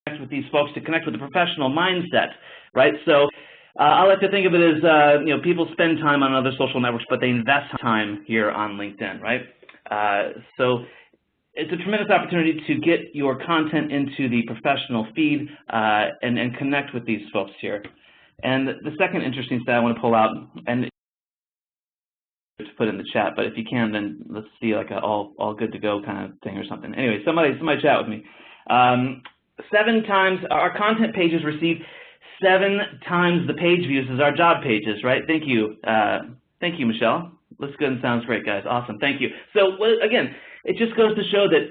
with these folks to connect with the professional mindset, right? So I like to think of it as, you know, people spend time on other social networks, but they invest time here on LinkedIn, right? So it's a tremendous opportunity to get your content into the professional feed and connect with these folks here. And the second interesting stat I want to pull out, and to put in the chat, but if you can, then let's see like a all good to go kind of thing or something. Anyway, somebody chat with me. 7 times our content pages receive 7 times the page views as our job pages, right? Thank you, Michelle. Looks good and sounds great, guys. Awesome, thank you. So again, it just goes to show that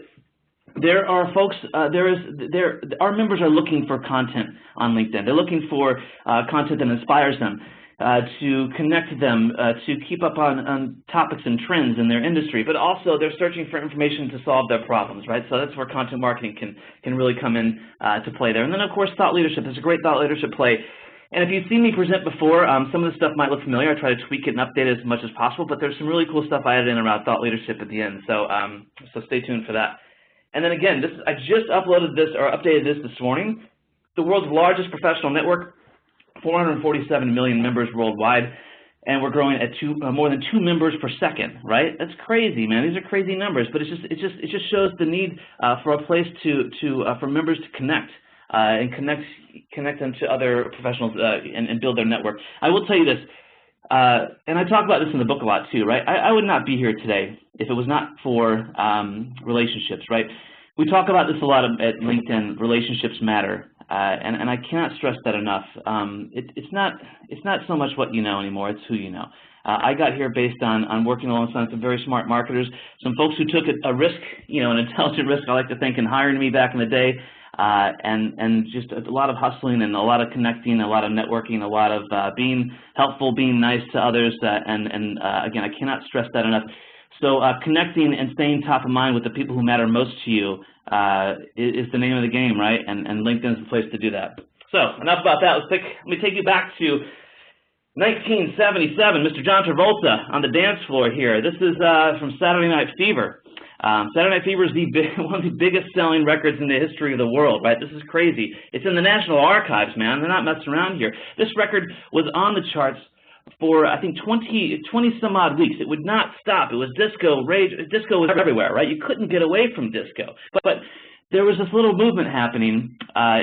there are folks, our members are looking for content on LinkedIn. They're looking for content that inspires them, to connect them, to keep up on topics and trends in their industry, but also they're searching for information to solve their problems, right? So that's where content marketing can really come in to play there. And then, of course, thought leadership. There's a great thought leadership play. And if you've seen me present before, some of the stuff might look familiar. I try to tweak it and update it as much as possible, but there's some really cool stuff I added in around thought leadership at the end. So, so stay tuned for that. And then again, I just uploaded this or updated this morning. The world's largest professional network, 447 million members worldwide, and we're growing at more than 2 members per second. Right? That's crazy, man. These are crazy numbers, but it just shows the need for a place for members to connect. And connect them to other professionals and build their network. I will tell you this, and I talk about this in the book a lot too, right? I would not be here today if it was not for relationships, right? We talk about this a lot at LinkedIn. Relationships matter, and I cannot stress that enough. It's not so much what you know anymore; it's who you know. I got here based on working alongside some very smart marketers, some folks who took a risk, you know, an intelligent risk, I like to think, in hiring me back in the day. And just a lot of hustling and a lot of connecting, a lot of networking, a lot of being helpful, being nice to others, and again, I cannot stress that enough. So connecting and staying top of mind with the people who matter most to you is the name of the game, right? And LinkedIn is the place to do that. So enough about that. Let me take you back to 1977, Mr. John Travolta on the dance floor here. This is from Saturday Night Fever. Saturday Night Fever is one of the biggest selling records in the history of the world, right? This is crazy. It's in the National Archives, man. They're not messing around here. This record was on the charts for, I think, 20 some odd weeks. It would not stop. It was disco, rage. Disco was everywhere, right? You couldn't get away from disco. But there was this little movement happening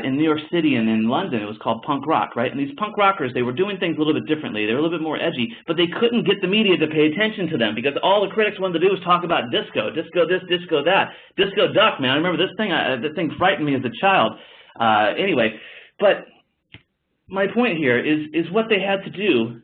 in New York City and in London. It was called punk rock, right? And these punk rockers, they were doing things a little bit differently. They were a little bit more edgy, but they couldn't get the media to pay attention to them because all the critics wanted to do was talk about disco, disco this, disco that, disco duck, man. I remember this thing. The thing frightened me as a child. Anyway, but my point here is what they had to do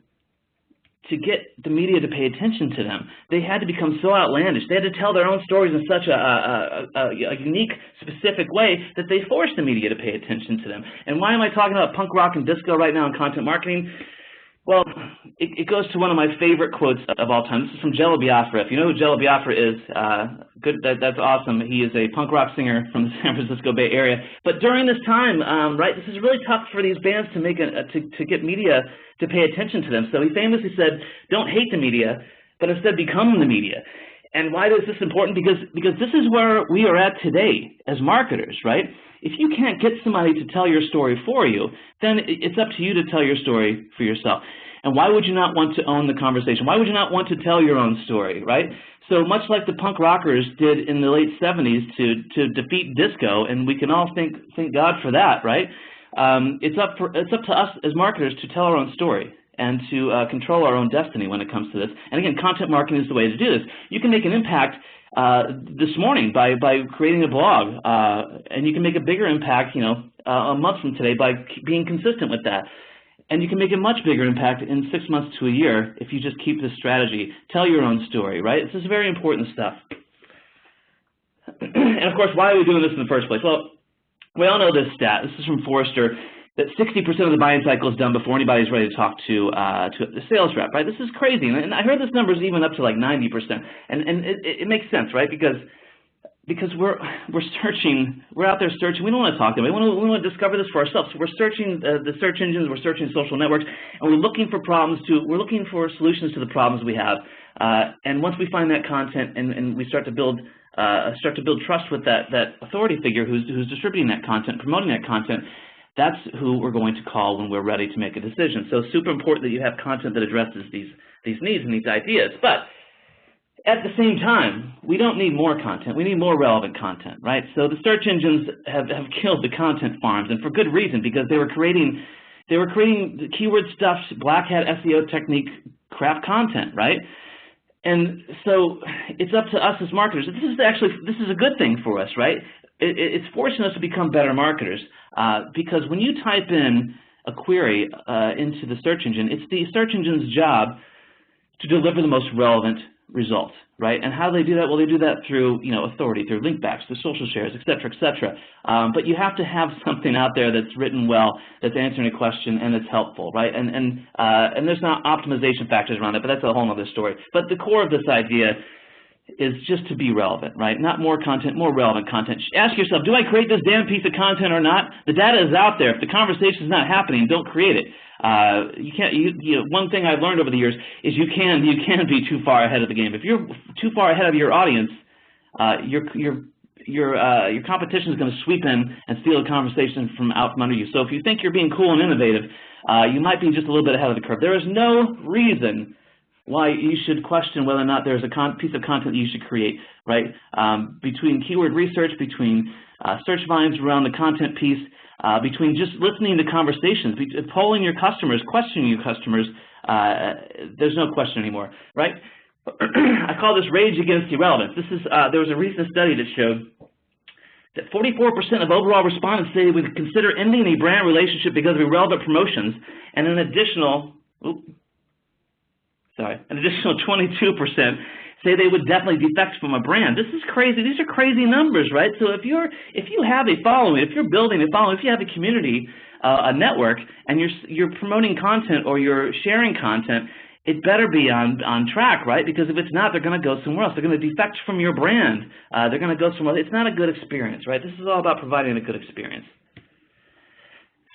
to get the media to pay attention to them. They had to become so outlandish. They had to tell their own stories in such a unique, specific way that they forced the media to pay attention to them. And why am I talking about punk rock and disco right now in content marketing? Well, it goes to one of my favorite quotes of all time. This is from Jello Biafra. If you know who Jello Biafra is, that's awesome. He is a punk rock singer from the San Francisco Bay Area. But during this time, right, this is really tough for these bands to make to get media to pay attention to them. So he famously said, "Don't hate the media, but instead become the media." And why is this important? Because this is where we are at today as marketers, right? If you can't get somebody to tell your story for you, then it's up to you to tell your story for yourself. And why would you not want to own the conversation? Why would you not want to tell your own story, right? So much like the punk rockers did in the late 70s to defeat disco, and we can all thank God for that, right? It's up to us as marketers to tell our own story and to control our own destiny when it comes to this. And again, content marketing is the way to do this. You can make an impact this morning by creating a blog, and you can make a bigger impact, you know, a month from today by being consistent with that. And you can make a much bigger impact in 6 months to a year if you just keep this strategy. Tell your own story, right? This is very important stuff. And of course, why are we doing this in the first place? Well, we all know this stat. This is from Forrester, that 60% of the buying cycle is done before anybody's ready to talk to the sales rep, right? This is crazy, and I heard this number is even up to like 90%, and it makes sense, right? Because we're searching, we're out there searching. We don't want to talk to them. We want to discover this for ourselves. So we're searching the search engines, we're searching social networks, and we're looking for we're looking for solutions to the problems we have. And once we find that content and we start to build start to build trust with that authority figure who's distributing that content, promoting that content. That's who we're going to call when we're ready to make a decision. So it's super important that you have content that addresses these needs and these ideas. But at the same time, we don't need more content. We need more relevant content, right? So the search engines have killed the content farms, and for good reason, because they were creating the keyword stuffed black hat SEO technique crap content, right? And so it's up to us as marketers. This is a good thing for us, right? It's forcing us to become better marketers, because when you type in a query into the search engine, it's the search engine's job to deliver the most relevant result, right? And how do they do that? Well, they do that through, authority, through link backs, through social shares, et cetera, et cetera. But you have to have something out there that's written well, that's answering a question, and that's helpful, right? And there's not optimization factors around it, but that's a whole other story. But the core of this idea is just to be relevant, right? Not more content, more relevant content. Ask yourself, do I create this damn piece of content or not? The data is out there. If the conversation is not happening, don't create it. You can't. One thing I've learned over the years is you can be too far ahead of the game. If you're too far ahead of your audience, your competition is going to sweep in and steal the conversation from out from under you. So if you think you're being cool and innovative, you might be just a little bit ahead of the curve. There is no reason why you should question whether or not there's a piece of content that you should create, right? Between keyword research, between search volumes around the content piece, between just listening to conversations, polling your customers, questioning your customers, there's no question anymore, right? I call this rage against irrelevance. There was a recent study that showed that 44% of overall respondents say they would consider ending a brand relationship because of irrelevant promotions, and an additional 22% say they would definitely defect from a brand. This is crazy. These are crazy numbers, right? So if you have a following, if you're building a following, if you have a community, a network, and you're promoting content or you're sharing content, it better be on track, right? Because if it's not, they're going to go somewhere else. They're going to defect from your brand. They're going to go somewhere else. It's not a good experience, right? This is all about providing a good experience.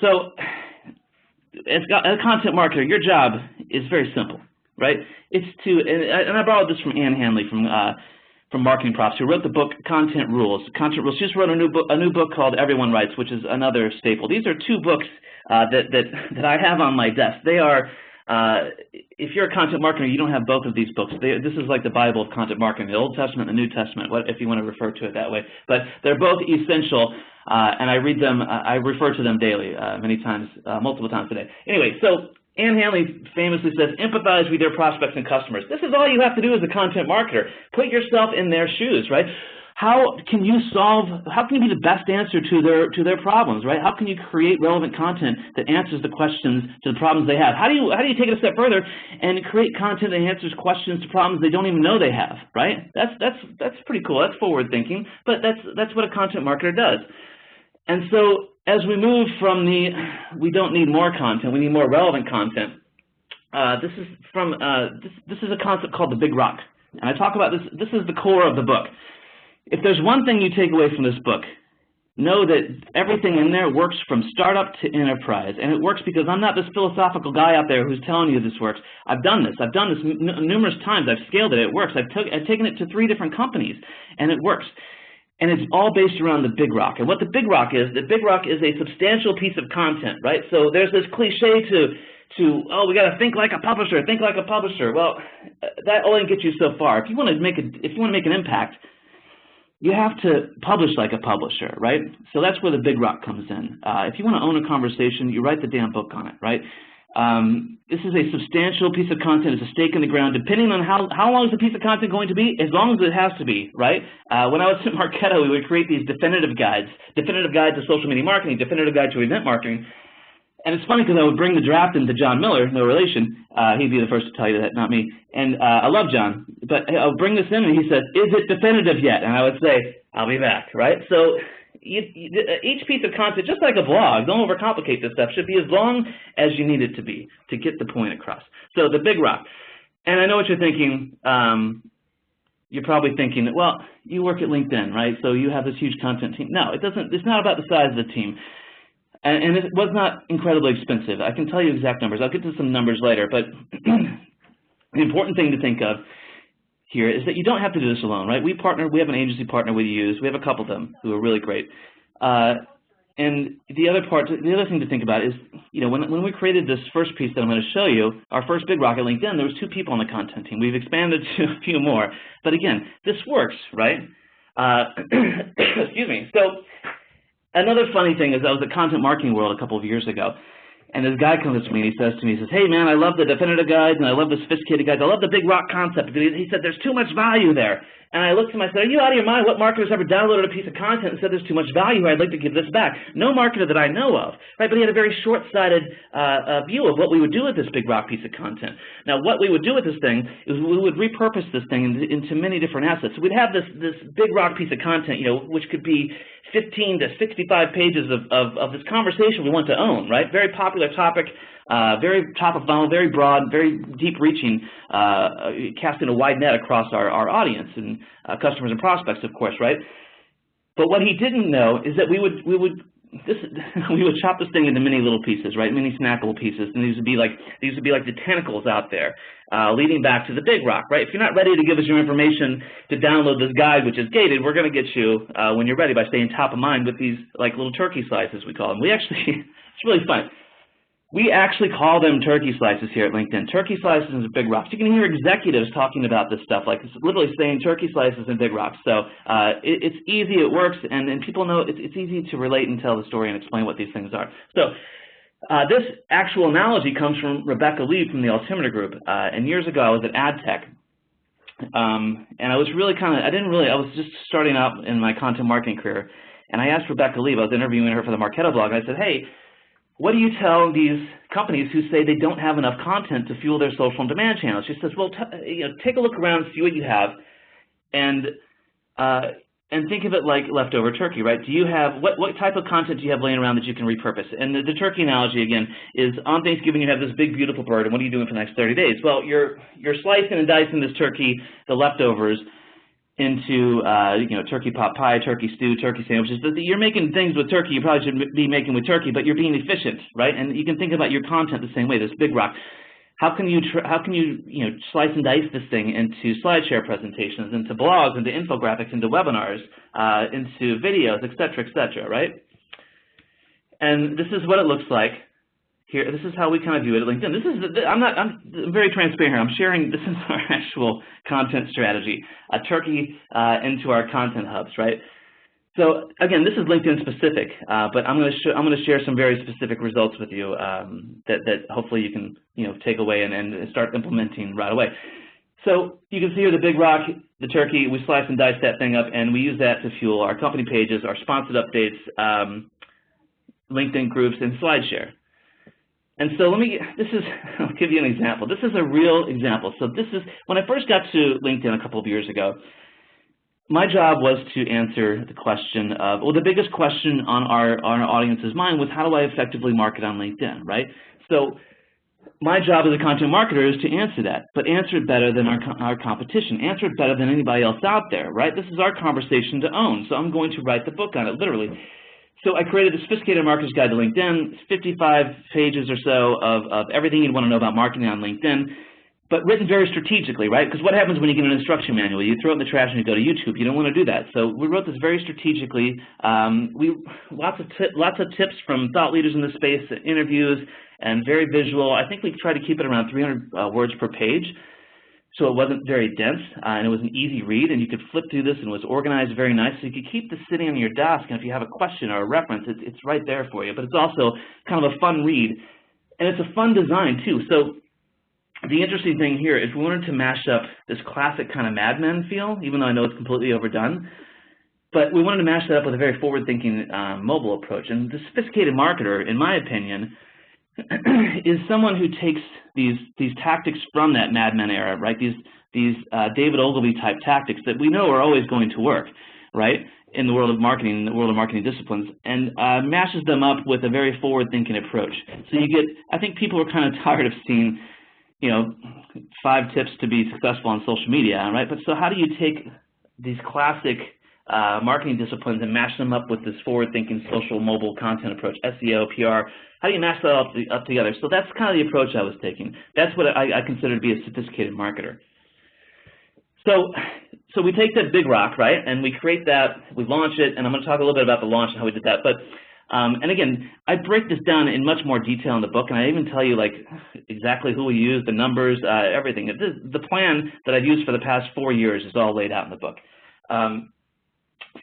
So as a content marketer, your job is very simple, right? It's and I borrowed this from Ann Handley from Marketing Props, who wrote the book Content Rules. She just wrote a new book called Everyone Writes, which is another staple. These are two books that I have on my desk. They are, if you're a content marketer, you don't have both of these books. This is like the Bible of content marketing, the Old Testament and the New Testament, if you want to refer to it that way. But they're both essential, and I read them. I refer to them daily, many times, multiple times a day. Anyway, so Ann Handley famously says, empathize with your prospects and customers. This is all you have to do as a content marketer. Put yourself in their shoes, right? How can you be the best answer to their problems, right? How can you create relevant content that answers the questions to the problems they have? How do you take it a step further and create content that answers questions to problems they don't even know they have, right? That's pretty cool. That's forward thinking, but that's what a content marketer does. And so as we move from we don't need more content, we need more relevant content, this is a concept called the Big Rock. And I talk about this. This is the core of the book. If there's one thing you take away from this book, know that everything in there works from startup to enterprise. And it works because I'm not this philosophical guy out there who's telling you this works. I've done this. I've done this numerous times. I've scaled it. It works. I've taken it to 3 different companies, and it works. And it's all based around the Big Rock. And what the Big Rock is a substantial piece of content, right? So there's this cliche oh, we got to think like a publisher, think like a publisher. Well, that only gets you so far. If you want to make an impact, you have to publish like a publisher, right? So that's where the Big Rock comes in. If you want to own a conversation, you write the damn book on it, right? This is a substantial piece of content. It's a stake in the ground. Depending on how long is the piece of content going to be, as long as it has to be, right? When I was at Marketo, we would create these definitive guides to social media marketing, definitive guide to event marketing. And it's funny because I would bring the draft into John Miller, no relation. He'd be the first to tell you that, not me. And I love John, but I would bring this in and he said, is it definitive yet? And I would say, I'll be back, right? So each piece of content, just like a blog, don't overcomplicate this stuff, should be as long as you need it to be to get the point across. So the Big Rock. And I know what you're thinking. You're probably thinking, well, you work at LinkedIn, right? So you have this huge content team. No, it's not about the size of the team. And it was not incredibly expensive. I can tell you exact numbers. I'll get to some numbers later. But the important thing to think of, here is that you don't have to do this alone, right? We have an agency partner we use. We have a couple of them who are really great. And the other thing to think about is, when we created this first piece that I'm going to show you, our first big rock at LinkedIn, there was 2 people on the content team. We've expanded to a few more. But again, this works, right? Excuse me. So another funny thing is I was at Content Marketing World a couple of years ago, and this guy comes to me and he says, hey man, I love the definitive guides and I love the sophisticated guides. I love the big rock concept. He said, there's too much value there. And I looked at him and I said, are you out of your mind? What marketer's ever downloaded a piece of content and said there's too much value here? I'd like to give this back. No marketer that I know of, right? But he had a very short-sighted view of what we would do with this big rock piece of content. Now, what we would do with this thing is we would repurpose this thing into many different assets. So we'd have this big rock piece of content, which could be 15 to 65 pages of this conversation we want to own, right? Very popular topic, very top of funnel, very broad, very deep-reaching, casting a wide net across our audience and customers and prospects, of course, right? But what he didn't know is that we would chop this thing into many little pieces, right? Many snackable pieces, and these would be like the tentacles out there, leading back to the big rock, right? If you're not ready to give us your information to download this guide, which is gated, we're going to get you when you're ready by staying top of mind with these like little turkey slices, we call them. It's really fun. We actually call them turkey slices here at LinkedIn. Turkey slices and big rocks. You can hear executives talking about this stuff, like it's literally saying turkey slices and big rocks. So it's easy, it works, and people know it's easy to relate and tell the story and explain what these things are. So this actual analogy comes from Rebecca Lee from the Altimeter Group. And years ago, I was at AdTech. And I was really I was just starting out in my content marketing career. And I asked Rebecca Lee, I was interviewing her for the Marketo blog, and I said, hey, what do you tell these companies who say they don't have enough content to fuel their social and demand channels? She says, well, take a look around, see what you have, and think of it like leftover turkey, right? Do you have what type of content do you have laying around that you can repurpose? And the turkey analogy again is on Thanksgiving you have this big beautiful bird, and what are you doing for the next 30 days? Well, you're slicing and dicing this turkey, the leftovers, into turkey pot pie, turkey stew, turkey sandwiches. But you're making things with turkey you probably shouldn't be making with turkey, but you're being efficient, right? And you can think about your content the same way. This big rock. How can you slice and dice this thing into SlideShare presentations, into blogs, into infographics, into webinars, into videos, et cetera, right? And this is what it looks like. Here, this is how we kind of view it at LinkedIn. I'm very transparent here. I'm sharing, this is our actual content strategy, a turkey into our content hubs, right? So again, this is LinkedIn specific, but I'm going to share some very specific results with you that hopefully you can take away and start implementing right away. So you can see here the big rock, the turkey. We slice and dice that thing up, and we use that to fuel our company pages, our sponsored updates, LinkedIn groups, and SlideShare. And so I'll give you an example. This is a real example. So this is, when I first got to LinkedIn a couple of years ago, my job was to answer the question of, well, the biggest question on our audience's mind was how do I effectively market on LinkedIn, right? So my job as a content marketer is to answer that, but answer it better than our competition, answer it better than anybody else out there, right? This is our conversation to own, so I'm going to write the book on it, literally. So I created the Sophisticated Marketer's Guide to LinkedIn, 55 pages or so of everything you'd want to know about marketing on LinkedIn, but written very strategically, right? Because what happens when you get an instruction manual? You throw it in the trash and you go to YouTube. You don't want to do that. So we wrote this very strategically. Lots of tips from thought leaders in the space, interviews, and very visual. I think we tried to keep it around 300 words per page. So it wasn't very dense, and it was an easy read, and you could flip through this, and it was organized very nice. So you could keep this sitting on your desk, and if you have a question or a reference, it's right there for you. But it's also kind of a fun read, and it's a fun design, too. So the interesting thing here is we wanted to mash up this classic kind of Mad Men feel, even though I know it's completely overdone. But we wanted to mash that up with a very forward-thinking mobile approach. And the sophisticated marketer, in my opinion, is someone who takes these tactics from that Mad Men era, right? These David Ogilvy type tactics that we know are always going to work, right? In the world of marketing, in the world of marketing disciplines, and mashes them up with a very forward-thinking approach. So you get, I think people are kind of tired of seeing, 5 tips to be successful on social media, right? But so how do you take these classic marketing disciplines and mash them up with this forward-thinking social mobile content approach, SEO, PR? How do you mash that up together? So that's kind of the approach I was taking. That's what I consider to be a sophisticated marketer. So we take that big rock, right, and we create that, we launch it, and I'm going to talk a little bit about the launch and how we did that. But and again, I break this down in much more detail in the book, and I even tell you like exactly who we used, the numbers, everything. The plan that I've used for the past 4 years is all laid out in the book.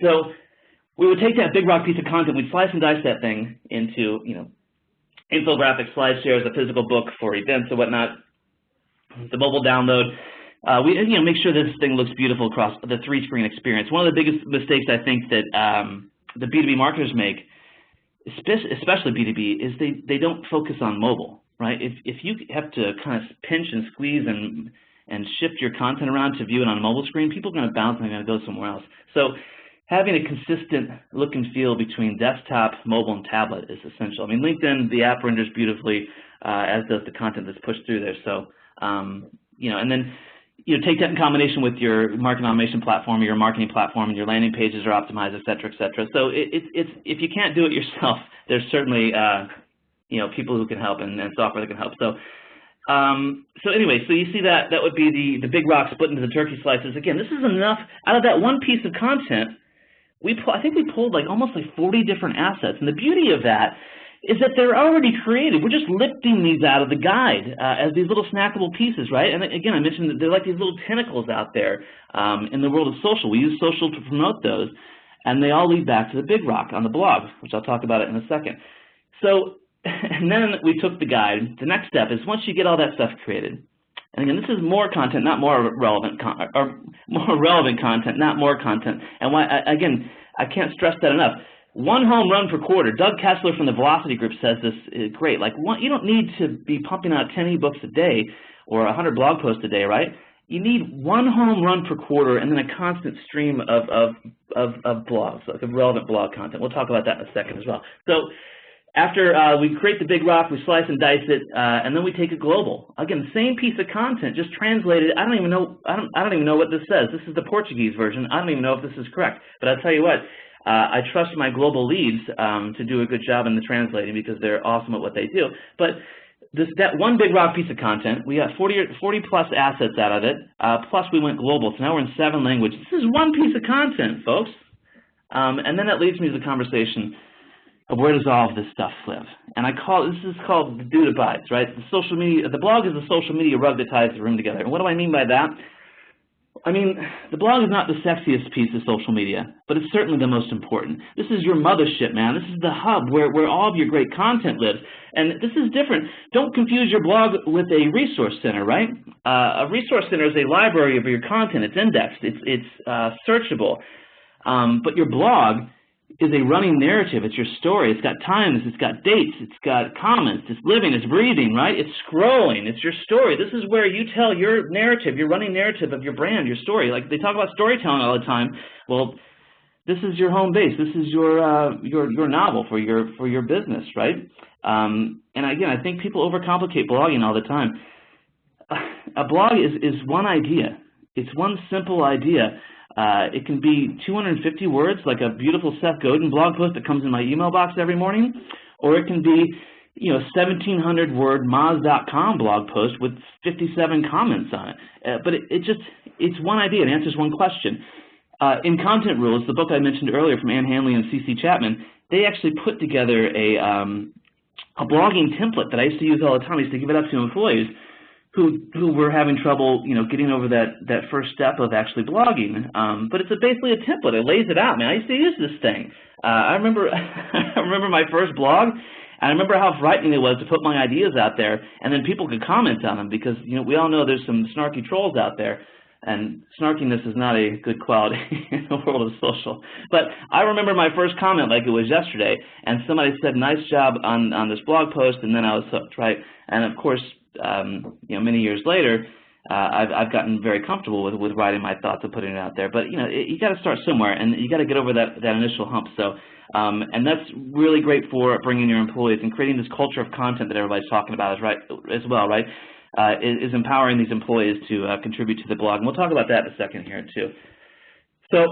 So we would take that big rock piece of content, we'd slice and dice that thing into, infographics, slide shares, a physical book for events and whatnot, the mobile download. We make sure this thing looks beautiful across the 3-screen experience. One of the biggest mistakes I think that the B2B marketers make, especially B2B, is they don't focus on mobile, right? If you have to kind of pinch and squeeze and shift your content around to view it on a mobile screen, people are going to bounce and they're going to go somewhere else. So having a consistent look and feel between desktop, mobile, and tablet is essential. I mean, LinkedIn, the app renders beautifully, as does the content that's pushed through there. So, and then take that in combination with your marketing automation platform, or your marketing platform, and your landing pages are optimized, et cetera, et cetera. So if you can't do it yourself, there's certainly people who can help and software that can help. So anyway, so you see that would be the big rock split into the turkey slices. Again, this is enough. Out of that one piece of content, I think we pulled almost 40 different assets, and the beauty of that is that they're already created. We're just lifting these out of the guide as these little snackable pieces, right? And again, I mentioned that they're like these little tentacles out there in the world of social. We use social to promote those, and they all lead back to the big rock on the blog, which I'll talk about it in a second. So, and then we took the guide. The next step is once you get all that stuff created, and again, this is more content, not more relevant, or more relevant content, not more content. And why? Again, I can't stress that enough. 1 home run per quarter. Doug Kessler from the Velocity Group says this is great. You don't need to be pumping out 10 ebooks a day or 100 blog posts a day, right? You need 1 home run per quarter and then a constant stream of blogs, like of relevant blog content. We'll talk about that in a second as well. So after we create the big rock, we slice and dice it, and then we take it global. Again, same piece of content, just translated. I don't even know what this says. This is the Portuguese version. I don't even know if this is correct. But I'll tell you what. I trust my global leads to do a good job in the translating because they're awesome at what they do. But that one big rock piece of content, we got 40 plus assets out of it, plus we went global. So now we're in 7 languages. This is one piece of content, folks. And then that leads me to the conversation of where does all of this stuff live? And this is called the dude abides, right? The blog is the social media rug that ties the room together. And what do I mean by that? I mean, the blog is not the sexiest piece of social media, but it's certainly the most important. This is your mothership, man. This is the hub where all of your great content lives. And this is different. Don't confuse your blog with a resource center, right? A resource center is a library of your content. It's indexed. It's searchable. But your blog is a running narrative. It's your story. It's got times. It's got dates. It's got comments. It's living. It's breathing, right? It's scrolling. It's your story. This is where you tell your narrative, your running narrative of your brand, your story. Like they talk about storytelling all the time. Well, this is your home base. This is your novel for your business, right? And again, I think people overcomplicate blogging all the time. A blog is one idea. It's one simple idea. It can be 250 words, like a beautiful Seth Godin blog post that comes in my email box every morning, or it can be, 1,700-word Moz.com blog post with 57 comments on it. But it's one idea. It answers one question. In Content Rules, the book I mentioned earlier from Ann Hanley and C.C. Chapman, they actually put together a blogging template that I used to use all the time. I used to give it up to employees who were having trouble, getting over that first step of actually blogging. But it's basically a template. It lays it out, man. I used to use this thing. I remember my first blog, and I remember how frightening it was to put my ideas out there, and then people could comment on them because, we all know there's some snarky trolls out there, and snarkiness is not a good quality in the world of social. But I remember my first comment like it was yesterday, and somebody said, "Nice job on this blog post," and then I was hooked, right? And of course, many years later, I've gotten very comfortable with writing my thoughts and putting it out there. But you got to start somewhere, and you got to get over that initial hump. So, and that's really great for bringing your employees and creating this culture of content that everybody's talking about as well, right? Is empowering these employees to contribute to the blog, and we'll talk about that in a second here too. So,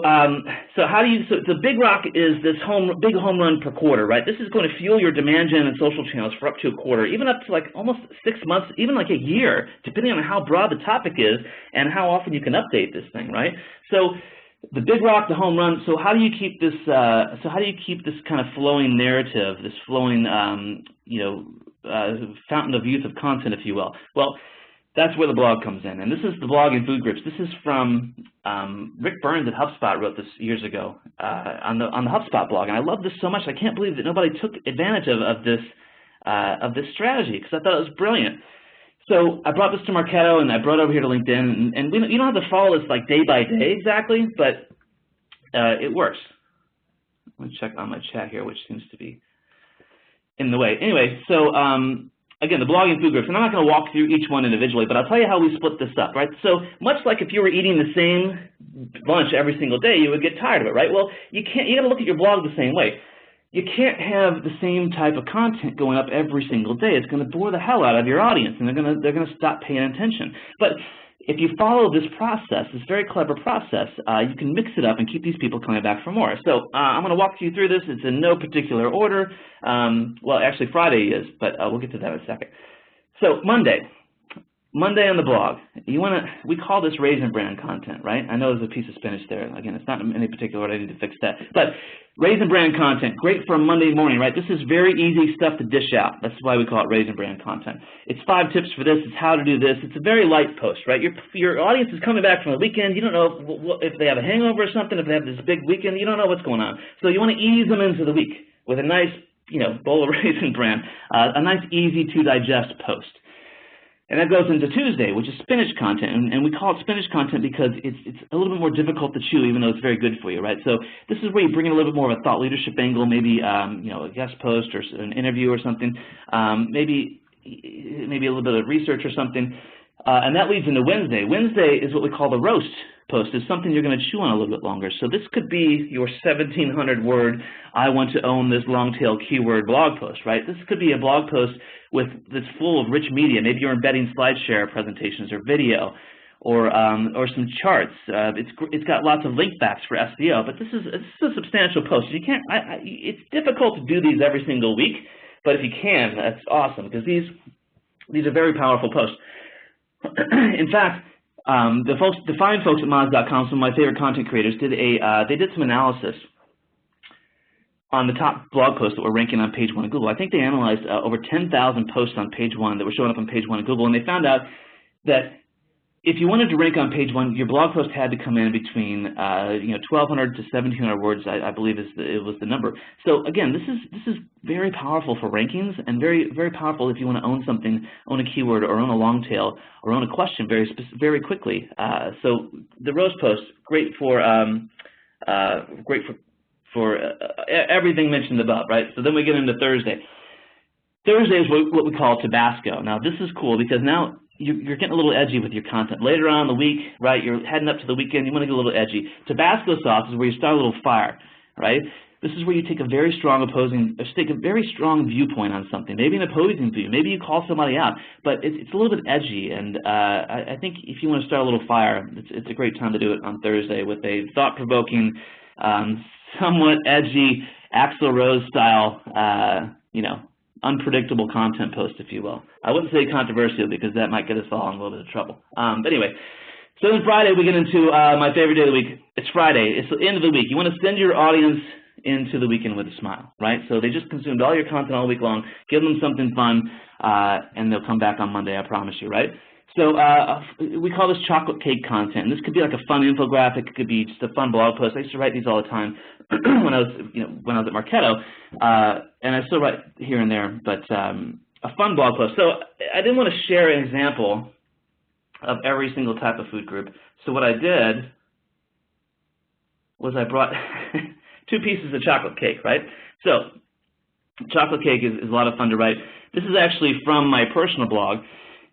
so the big rock is this big home run per quarter, right? This is going to fuel your demand gen and social channels for up to a quarter, even up to like almost 6 months, even like a year, depending on how broad the topic is and how often you can update this thing, right? So, the big rock, the home run. So, how do you keep this? This kind of flowing narrative, this flowing, fountain of youth of content, if you will? Well, that's where the blog comes in, and this is the blog in food groups. This is from Rick Burns at HubSpot wrote this years ago on the HubSpot blog, and I love this so much. I can't believe that nobody took advantage of this strategy because I thought it was brilliant. So I brought this to Marketo, and I brought it over here to LinkedIn, and you don't have to follow this like day by day exactly, but it works. Let me check on my chat here, which seems to be in the way. Anyway, so again, the blogging food groups, and I'm not going to walk through each one individually, but I'll tell you how we split this up, right? So much like if you were eating the same lunch every single day, you would get tired of it, right? Well, you got to look at your blog the same way. You can't have the same type of content going up every single day. It's going to bore the hell out of your audience, and they're going to stop paying attention. But if you follow this process, this very clever process, you can mix it up and keep these people coming back for more. So I'm going to walk you through this. It's in no particular order. Well, actually Friday is, but we'll get to that in a second. So Monday on the blog, we call this raisin bran content, right? I know there's a piece of spinach there. Again, it's not in any particular order. I need to fix that. But raisin bran content, great for a Monday morning, right? This is very easy stuff to dish out. That's why we call it raisin bran content. It's 5 tips for this. It's how to do this. It's a very light post, right? Your audience is coming back from the weekend. You don't know if they have a hangover or something, if they have this big weekend. You don't know what's going on. So you want to ease them into the week with a nice, bowl of raisin bran, a nice, easy to digest post. And that goes into Tuesday, which is spinach content, and we call it spinach content because it's a little bit more difficult to chew, even though it's very good for you, right? So this is where you bring in a little bit more of a thought leadership angle, maybe a guest post or an interview or something, maybe a little bit of research or something, and that leads into Wednesday. Wednesday is what we call the roast post. It's something you're going to chew on a little bit longer. So this could be your 1,700-word, I want to own this long-tail keyword blog post, right? This could be a blog post that's full of rich media. Maybe you're embedding SlideShare presentations or video or some charts. It's got lots of link backs for SEO, but this is a substantial post. You can't. It's difficult to do these every single week, but if you can, that's awesome because these are very powerful posts. In fact, the fine folks at Moz.com, some of my favorite content creators, they did some analysis on the top blog posts that were ranking on page 1 of Google. I think they analyzed over 10,000 posts on page 1 that were showing up on page 1 of Google, and they found out that if you wanted to rank on page 1, your blog post had to come in between 1,200 to 1,700 words, I believe it was the number. So again, this is very powerful for rankings and very, very powerful if you want to own something, own a keyword, or own a long tail, or own a question very quickly. So the roast post, great for everything mentioned above, right? So then we get into Thursday. Thursday is what we call Tabasco. Now this is cool because now you're getting a little edgy with your content. Later on in the week, right, you're heading up to the weekend, you want to get a little edgy. Tabasco sauce is where you start a little fire, right? This is where you take a very strong viewpoint on something, maybe an opposing view, maybe you call somebody out, but it's a little bit edgy, and I think if you want to start a little fire, it's a great time to do it on Thursday with a thought-provoking, somewhat edgy, Axl Rose style, unpredictable content post, if you will. I wouldn't say controversial because that might get us all in a little bit of trouble. But anyway, so then Friday we get into my favorite day of the week. It's Friday. It's the end of the week. You want to send your audience into the weekend with a smile, right? So they just consumed all your content all week long. Give them something fun, and they'll come back on Monday, I promise you, right? So we call this chocolate cake content. And this could be like a fun infographic. It could be just a fun blog post. I used to write these all the time when I was at Marketo, and I still write here and there. But a fun blog post. So I didn't want to share an example of every single type of food group. So what I did was I brought 2 pieces of chocolate cake, right? So chocolate cake is a lot of fun to write. This is actually from my personal blog.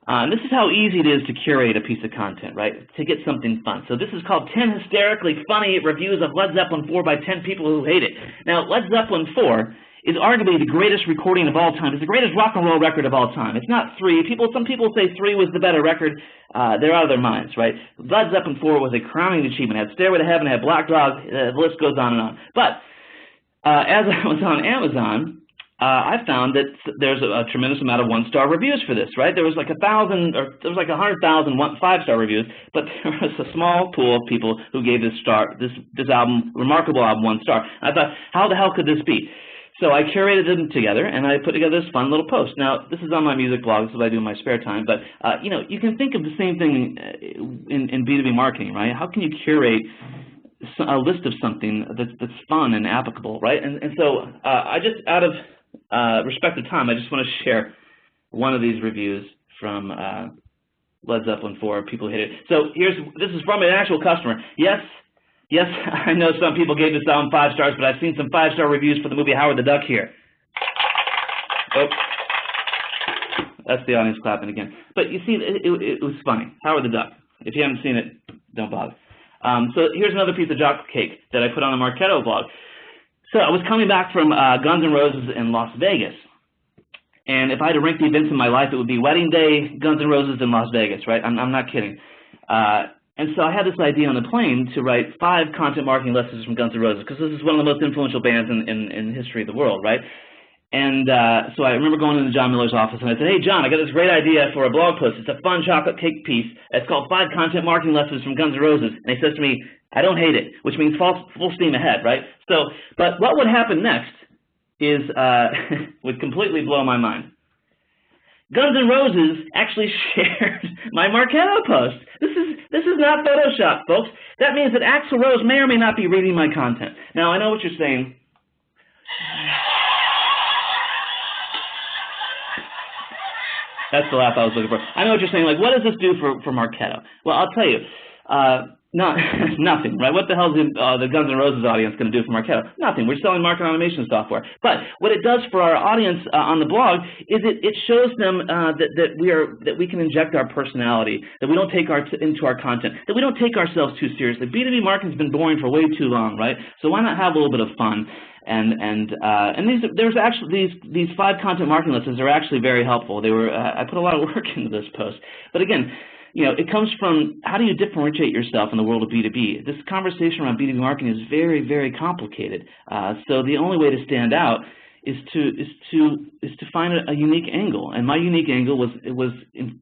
And this is how easy it is to curate a piece of content, right, to get something fun. So this is called 10 hysterically funny reviews of Led Zeppelin 4 by 10 people who hate it. Now, Led Zeppelin 4 is arguably the greatest recording of all time. It's the greatest rock and roll record of all time. It's not 3. Some people say 3 was the better record. They're out of their minds, right? Led Zeppelin 4 was a crowning achievement. It had Stairway to Heaven, it had Black Dog, the list goes on and on. But as I was on Amazon, I found that there's a tremendous amount of 1-star reviews for this, right? There was like 1,000, or there was like 100,000 5-star reviews, but there was a small pool of people who gave this album, remarkable album, 1 star. I thought, how the hell could this be? So I curated them together, and I put together this fun little post. Now, this is on my music blog, this is what I do in my spare time, but you know, you can think of the same thing in B2B marketing, right? How can you curate a list of something that's fun and applicable, right? And so I just, out of respect of time, I just want to share one of these reviews from Led Zeppelin 4. People hit it. So this is from an actual customer. Yes, I know some people gave this album 5 stars, but I've seen some 5-star reviews for the movie Howard the Duck here. Oh, that's the audience clapping again. But you see, it was funny. Howard the Duck. If you haven't seen it, don't bother. So here's another piece of chocolate cake that I put on the Marketo blog. So I was coming back from Guns N' Roses in Las Vegas, and if I had to rank the events in my life, it would be Wedding Day, Guns N' Roses, and Las Vegas, right? I'm not kidding. And so I had this idea on the plane to write 5 content marketing lessons from Guns N' Roses, because this is one of the most influential bands in the history of the world, right? And so I remember going into John Miller's office, and I said, hey, John, I got this great idea for a blog post. It's a fun chocolate cake piece. It's called 5 content marketing lessons from Guns N' Roses. And he says to me, I don't hate it, which means full steam ahead, right? So, but what would happen next is, would completely blow my mind. Guns N' Roses actually shared my Marketo post. This is not Photoshop, folks. That means that Axl Rose may or may not be reading my content. Now, I know what you're saying. That's the laugh I was looking for. I know what you're saying. Like, what does this do for Marketo? Well, I'll tell you. Nothing, right? What the hell is the Guns N' Roses audience going to do for Marketo? Nothing. We're selling marketing automation software. But what it does for our audience on the blog is it shows them that we can inject our personality, that we don't take into our content, that we don't take ourselves too seriously. B2B marketing's been boring for way too long, right? So why not have a little bit of fun? And there's actually these 5 content marketing lessons are actually very helpful. They were I put a lot of work into this post, but again, you know, it comes from how do you differentiate yourself in the world of B2B? This conversation around B2B marketing is very, very complicated. So the only way to stand out is to find a unique angle. And my unique angle was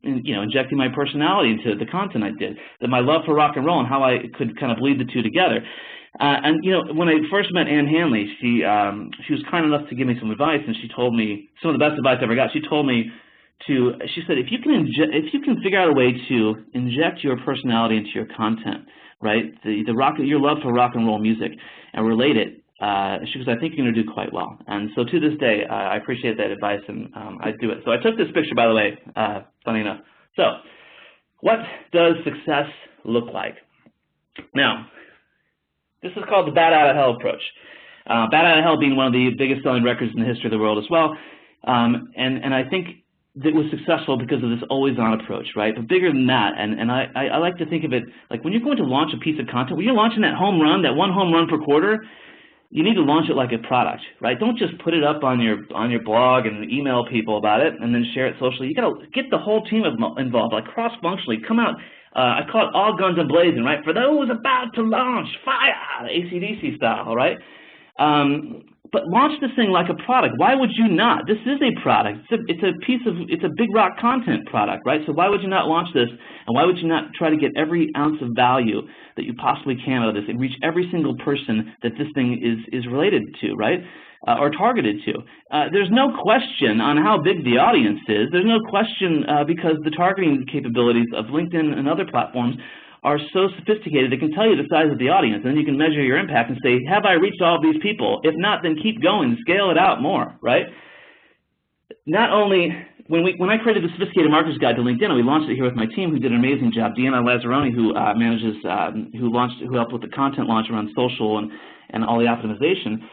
injecting my personality into the content I did, that my love for rock and roll and how I could kind of bleed the two together. And you know, when I first met Ann Hanley, she was kind enough to give me some advice, and she told me some of the best advice I ever got. She told me she said, if you can figure out a way to inject your personality into your content, right? Your love for rock and roll music, and relate it. She goes, I think you're going to do quite well. And so to this day, I appreciate that advice, and I do it. So I took this picture, by the way, funny enough. So what does success look like? Now, this is called the Bat Out of Hell approach. Bat Out of Hell being one of the biggest selling records in the history of the world as well. And I think that was successful because of this always-on approach, right? But bigger than that, and I like to think of it like when you're going to launch a piece of content, when you're launching that home run, that one home run per quarter, you need to launch it like a product, right? Don't just put it up on your blog and email people about it and then share it socially. You got to get the whole team involved, like cross-functionally. Come out. I call it all guns a-blazing, right? For those about to launch, fire, AC/DC style, right? But launch this thing like a product. Why would you not? This is a product. It's a big rock content product, right? So why would you not launch this? And why would you not try to get every ounce of value that you possibly can out of this and reach every single person that this thing is related to, right? Or targeted to. There's no question on how big the audience is. There's no question because the targeting capabilities of LinkedIn and other platforms are so sophisticated, they can tell you the size of the audience, and then you can measure your impact and say, have I reached all of these people? If not, then keep going, scale it out more, right? Not only, when I created the Sophisticated Marketer's Guide to LinkedIn, and we launched it here with my team, who did an amazing job, Deanna Lazzaroni, who who helped with the content launch around social and all the optimization.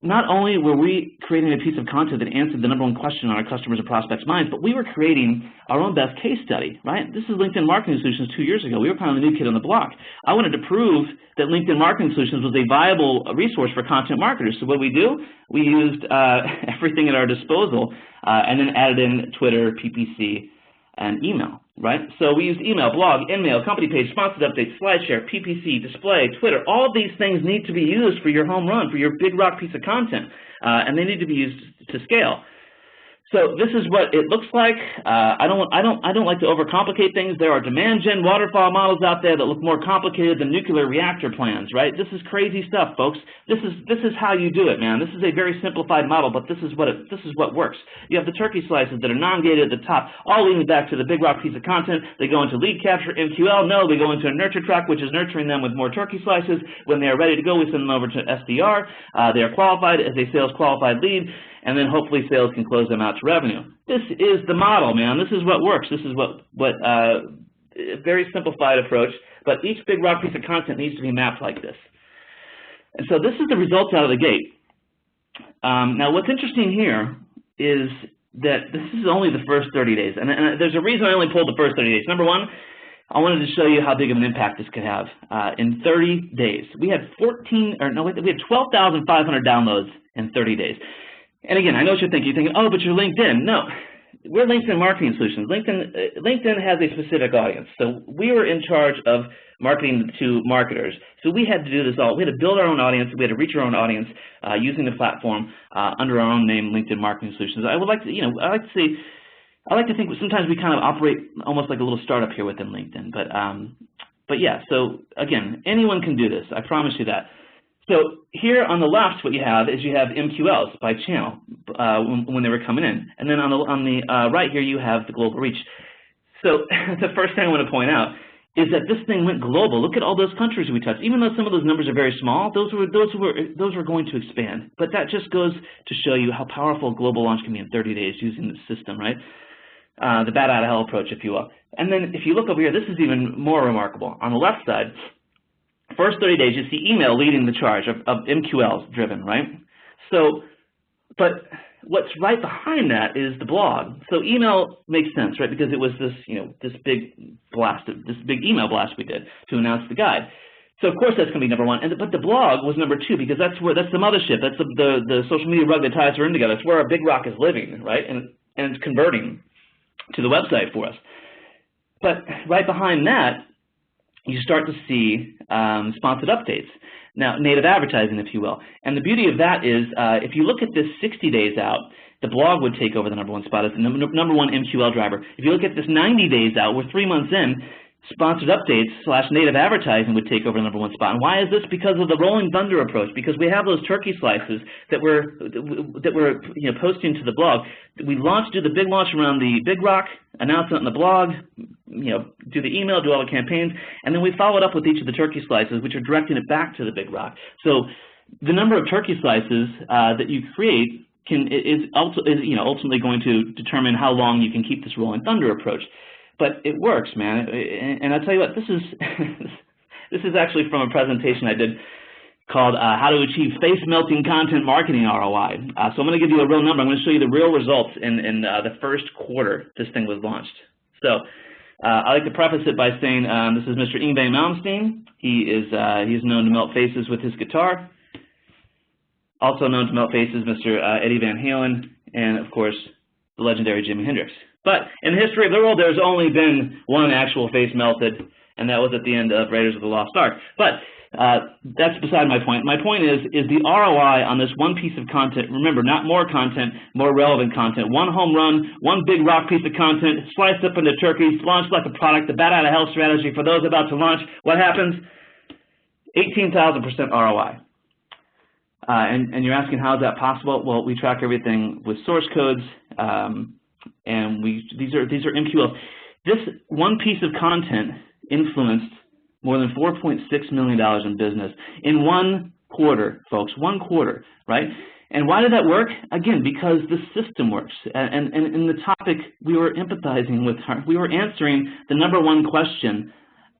not only were we creating a piece of content that answered the #1 question on our customers' and prospects' minds, but we were creating our own best case study, right? This is LinkedIn Marketing Solutions 2 years ago. We were kind of the new kid on the block. I wanted to prove that LinkedIn Marketing Solutions was a viable resource for content marketers. So what did we do? We used everything at our disposal and then added in Twitter, PPC, and email, right? So we used email, blog, InMail, company page, sponsored updates, SlideShare, PPC, display, Twitter. All of these things need to be used for your home run, for your big rock piece of content, and they need to be used to scale. So this is what it looks like. I don't like to overcomplicate things. There are demand gen waterfall models out there that look more complicated than nuclear reactor plans, right? This is crazy stuff, folks. This is how you do it, man. This is a very simplified model, but this is what works. You have the turkey slices that are non-gated at the top, all leading back to the big rock piece of content. They go into lead capture, MQL. No, they go into a nurture track, which is nurturing them with more turkey slices. When they are ready to go, we send them over to SDR. They are qualified as a sales qualified lead, and then hopefully sales can close them out to revenue. This is the model, man. This is what works. This is a very simplified approach, but each big rock piece of content needs to be mapped like this. And so this is the results out of the gate. Now what's interesting here is that this is only the first 30 days, and there's a reason I only pulled the first 30 days. Number one, I wanted to show you how big of an impact this could have. In 30 days, we had 12,500 downloads in 30 days. And again, I know what you're thinking. You're thinking, oh, but you're LinkedIn. No, we're LinkedIn Marketing Solutions. LinkedIn has a specific audience. So we were in charge of marketing to marketers. So we had to do this all. We had to build our own audience. We had to reach our own audience using the platform under our own name, LinkedIn Marketing Solutions. I like to think sometimes we kind of operate almost like a little startup here within LinkedIn. But yeah. So again, anyone can do this. I promise you that. So here on the left, what you have is you have MQLs by channel when they were coming in, and then on the right here you have the global reach. So the first thing I want to point out is that this thing went global. Look at all those countries we touched. Even though some of those numbers are very small, those were going to expand. But that just goes to show you how powerful a global launch can be in 30 days using this system, right? The bat out of hell approach, if you will. And then if you look over here, this is even more remarkable. On the left side, first 30 days, you see email leading the charge of MQLs driven, right? So, but what's right behind that is the blog. So email makes sense, right? Because it was this, this big email blast we did to announce the guide. So of course that's going to be number one. But the blog was number two because that's the mothership. That's the social media rug that ties her in together. It's where our big rock is living, right? And it's converting to the website for us. But right behind that, you start to see sponsored updates. Now, native advertising, if you will. And the beauty of that is, if you look at this 60 days out, the blog would take over the #1 spot as the number one MQL driver. If you look at this 90 days out, we're 3 months in, sponsored updates / native advertising would take over the #1 spot. And why is this? Because of the rolling thunder approach. Because we have those turkey slices that we're posting to the blog. We do the big launch around the big rock, announce it on the blog, do the email, do all the campaigns, and then we follow it up with each of the turkey slices, which are directing it back to the big rock. So the number of turkey slices that you create is ultimately going to determine how long you can keep this rolling thunder approach. But it works, man. And I'll tell you what, this is actually from a presentation I did called How to Achieve Face-Melting Content Marketing ROI. So I'm going to give you a real number. I'm going to show you the real results in the first quarter this thing was launched. So I like to preface it by saying this is Mr. Yngwie Malmsteen. He's known to melt faces with his guitar. Also known to melt faces, Mr. Eddie Van Halen, and of course, the legendary Jimi Hendrix. But in the history of the world, there's only been one actual face melted, and that was at the end of Raiders of the Lost Ark. But that's beside my point. My point is the ROI on this one piece of content, remember, not more content, more relevant content. One home run, one big rock piece of content, sliced up into turkeys, launched like a product, the bat out of hell strategy for those about to launch. What happens? 18,000% ROI. And you're asking how is that possible? Well, we track everything with source codes, and these are MQLs. This one piece of content influenced more than $4.6 million in business in 1 quarter, folks, 1 quarter, right? And why did that work? Again, because the system works. And in the topic, we were empathizing with her. We were answering the #1 question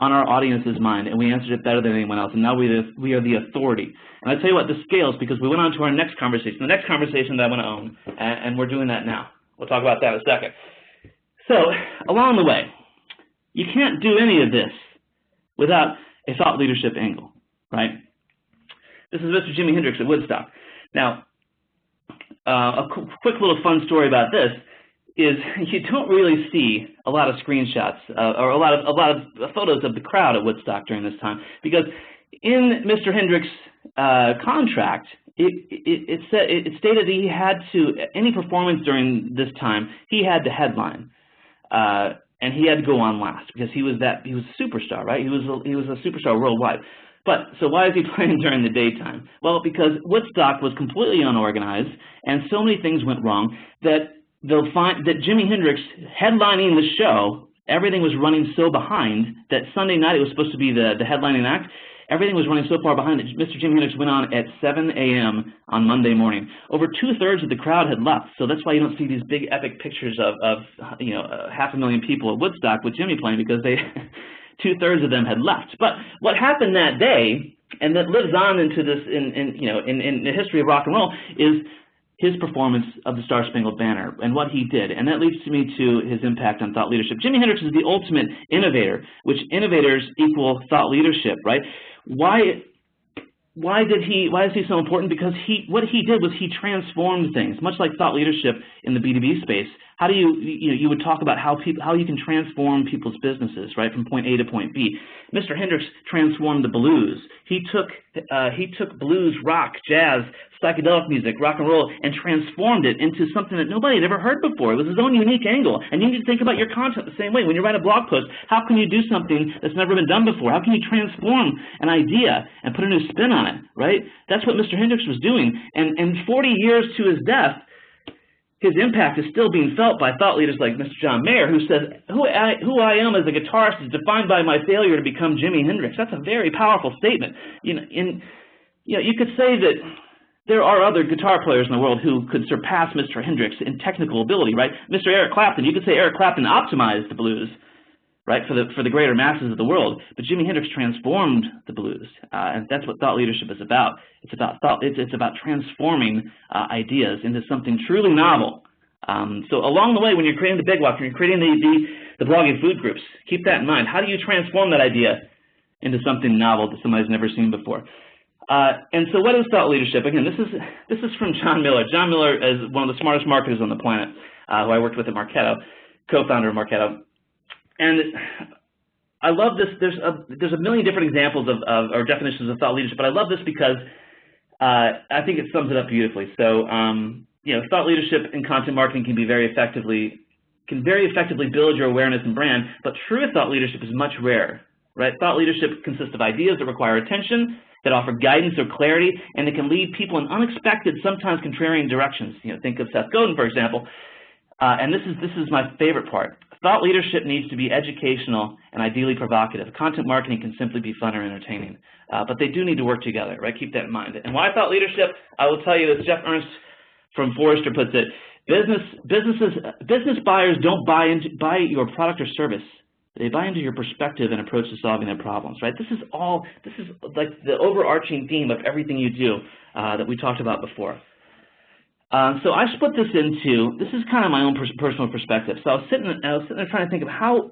on our audience's mind, and we answered it better than anyone else, and now we are the authority. And I tell you what, this scales because we went on to our next conversation, the next conversation that I want to own, and we're doing that now. We'll talk about that in a second. So, along the way, you can't do any of this without a thought leadership angle, right? This is Mr. Jimi Hendrix at Woodstock. Now, a quick little fun story about this is you don't really see a lot of screenshots or a lot of photos of the crowd at Woodstock during this time, because in Mr. Hendrix's contract, it stated that he had to, any performance during this time, he had to headline, and he had to go on last because he was a superstar, right? He was a superstar worldwide. But so why is he playing during the daytime? Well, because Woodstock was completely unorganized, and so many things went wrong that they'll find that Jimi Hendrix headlining the show, everything was running so behind that Sunday night, it was supposed to be the headlining act, everything was running so far behind that Mr. Jimi Hendrix went on at 7 a.m. on Monday morning. Over 2/3 of the crowd had left, so that's why you don't see these big epic pictures of 500,000 people at Woodstock with Jimi playing, because they 2/3 of them had left. But what happened that day, and that lives on into this in the history of rock and roll, is his performance of the Star-Spangled Banner and what he did. And that leads me to his impact on thought leadership. Jimi Hendrix is the ultimate innovator, which innovators equal thought leadership, right? Why is he so important? Because what he did was he transformed things, much like thought leadership in the B2B space. How do you would talk about how you can transform people's businesses, right, from point A to point B. Mr. Hendrix transformed the blues. He took blues, rock, jazz, psychedelic music, rock and roll, and transformed it into something that nobody had ever heard before. It was his own unique angle. And you need to think about your content the same way. When you write a blog post, how can you do something that's never been done before? How can you transform an idea and put a new spin on it, right? That's what Mr. Hendrix was doing. And 40 years to his death, his impact is still being felt by thought leaders like Mr. John Mayer, who says, who I am as a guitarist is defined by my failure to become Jimi Hendrix. That's a very powerful statement. You could say that there are other guitar players in the world who could surpass Mr. Hendrix in technical ability, right? Mr. Eric Clapton, you could say Eric Clapton optimized the blues, right, for the greater masses of the world. But Jimi Hendrix transformed the blues, and that's what thought leadership is about. It's about it's about transforming ideas into something truly novel. So along the way, when you're creating the Big Walk, when you're creating the blogging food groups, keep that in mind. How do you transform that idea into something novel that somebody's never seen before? And so what is thought leadership? Again, this is from John Miller. John Miller is one of the smartest marketers on the planet, who I worked with at Marketo, co-founder of Marketo. And I love this. There's a million different examples of or definitions of thought leadership, but I love this because I think it sums it up beautifully. So thought leadership in content marketing can very effectively build your awareness and brand, but true thought leadership is much rarer, right? Thought leadership consists of ideas that require attention, that offer guidance or clarity, and that can lead people in unexpected, sometimes contrarian directions. Think of Seth Godin, for example. And this is my favorite part. Thought leadership needs to be educational and ideally provocative. Content marketing can simply be fun or entertaining, but they do need to work together, right? Keep that in mind. And why thought leadership? I will tell you, as Jeff Ernst from Forrester puts it, business buyers don't buy your product or service. They buy into your perspective and approach to solving their problems, right? This is like the overarching theme of everything you do that we talked about before. So I split this into, this is kind of my own personal perspective. So I was sitting there trying to think of how,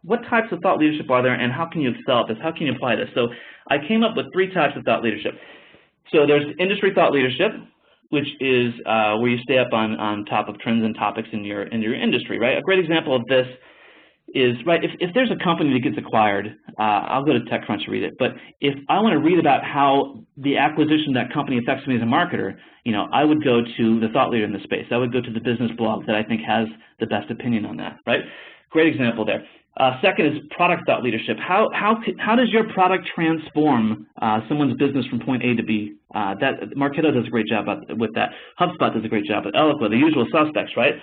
what types of thought leadership are there and how can you excel at this? How can you apply this? So I came up with 3 types of thought leadership. So there's industry thought leadership, which is where you stay up on top of trends and topics in your industry, right? A great example of this is, right, if there's a company that gets acquired, I'll go to TechCrunch to read it, but if I want to read about how the acquisition of that company affects me as a marketer, I would go to the thought leader in the space. I would go to the business blog that I think has the best opinion on that, right? Great example there. Second is product thought leadership. How does your product transform someone's business from point A to B? Marketo does a great job with that. HubSpot does a great job with Eloqua, the usual suspects, right?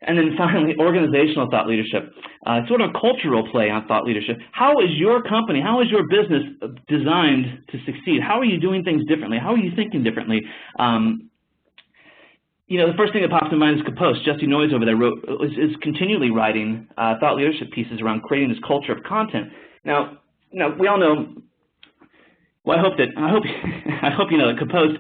And then finally, organizational thought leadership. Sort of a cultural play on thought leadership. How is your company, how is your business designed to succeed? How are you doing things differently? How are you thinking differently? The first thing that pops in mind is Kapos. Jesse Noyes over there is continually writing thought leadership pieces around creating this culture of content. Now we all know. Well, I hope you know that Compose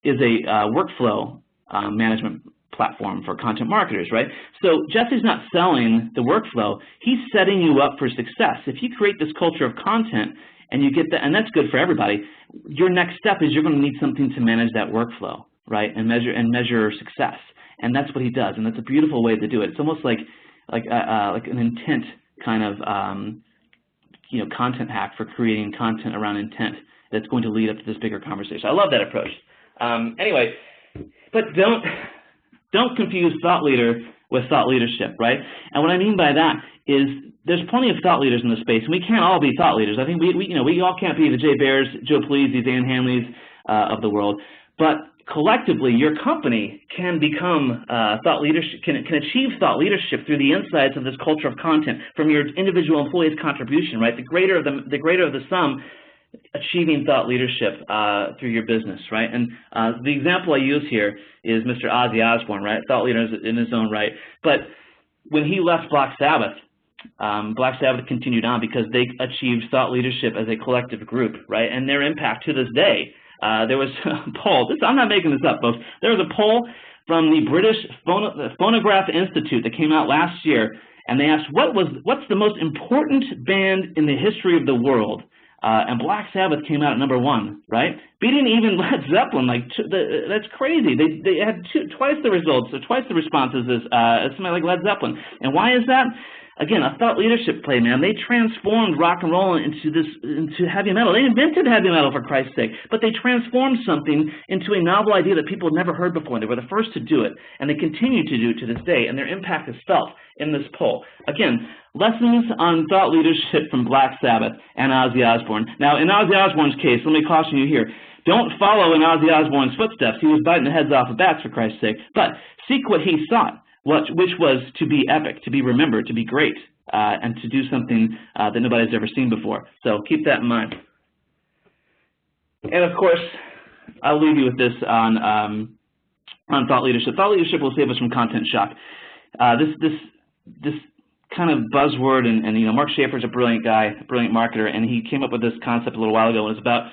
is a workflow management platform for content marketers, right? So Jesse's not selling the workflow; he's setting you up for success. If you create this culture of content and you get that, and that's good for everybody. Your next step is you're going to need something to manage that workflow, right? And measure success, and that's what he does, and that's a beautiful way to do it. It's almost like an intent kind of content hack for creating content around intent that's going to lead up to this bigger conversation. I love that approach. Anyway, but don't confuse thought leader with thought leadership, right? And what I mean by that is there's plenty of thought leaders in the space, and we can't all be thought leaders. I think we all can't be the Jay Bears, Joe Pleaseys, Ann Hanleys of the world, but collectively, your company can become thought leadership, can achieve thought leadership through the insights of this culture of content from your individual employees' contribution, right? The greater of the sum, achieving thought leadership through your business, right? And the example I use here is Mr. Ozzy Osbourne, right? Thought leader in his own right. But when he left Black Sabbath continued on because they achieved thought leadership as a collective group, right? And their impact to this day. There was a poll. I'm not making this up, folks. There was a poll from the British Phonograph Institute that came out last year, and they asked, what's the most important band in the history of the world? And Black Sabbath came out at #1, right? Beating even Led Zeppelin. That's crazy. They had twice the results, or twice the responses as somebody like Led Zeppelin. And why is that? Again, a thought leadership play, man. They transformed rock and roll into heavy metal. They invented heavy metal, for Christ's sake, but they transformed something into a novel idea that people had never heard before. They were the first to do it, and they continue to do it to this day, and their impact is felt in this poll. Again, lessons on thought leadership from Black Sabbath and Ozzy Osbourne. Now, in Ozzy Osbourne's case, let me caution you here. Don't follow in Ozzy Osbourne's footsteps. He was biting the heads off of bats, for Christ's sake, but seek what he sought. Which was to be epic, to be remembered, to be great, and to do something that nobody's ever seen before. So keep that in mind. And of course, I'll leave you with this on thought leadership. Thought leadership will save us from content shock. This kind of buzzword, and Mark Schaefer's a brilliant guy, a brilliant marketer, and he came up with this concept a little while ago. It was about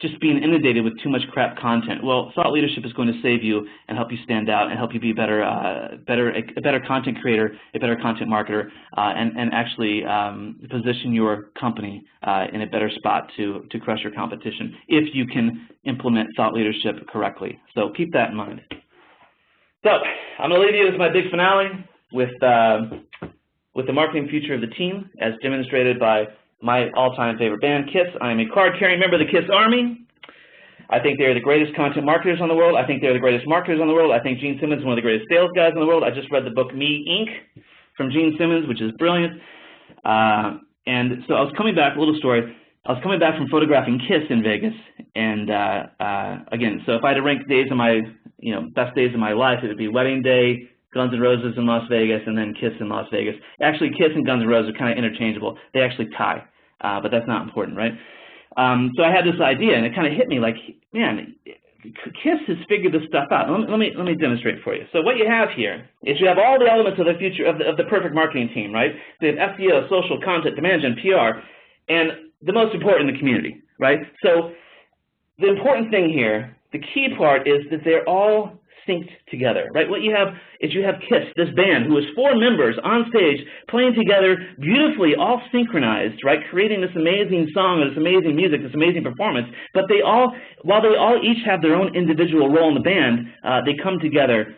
just being inundated with too much crap content. Well, thought leadership is going to save you and help you stand out and help you be a better content creator, a better content marketer, and actually position your company in a better spot to crush your competition if you can implement thought leadership correctly. So keep that in mind. So I'm going to leave you with my big finale with the marketing future of the team, as demonstrated by my all-time favorite band, KISS. I am a card-carrying member of the KISS Army. I think they're the greatest content marketers on the world. I think they're the greatest marketers on the world. I think Gene Simmons is one of the greatest sales guys in the world. I just read the book Me, Inc. from Gene Simmons, which is brilliant. And so I was coming back, a little story. I was coming back from photographing KISS in Vegas. And again, so if I had to rank days of my, best days of my life, it would be wedding day, Guns N' Roses in Las Vegas, and then KISS in Las Vegas. Actually, KISS and Guns N' Roses are kind of interchangeable. They actually tie. But that's not important, right? So I had this idea, and it kind of hit me like, man, KISS has figured this stuff out. Let me demonstrate for you. So what you have here is you have all the elements of the future of the perfect marketing team, right? They have SEO, social, content, demand gen, PR, and the most important, the community, right? So the important thing here, the key part is that they're all synced together, right? What you have is you have KISS, this band, who is 4 members on stage playing together beautifully, all synchronized, right? Creating this amazing song, this amazing music, this amazing performance. But they all, while they all each have their own individual role in the band, they come together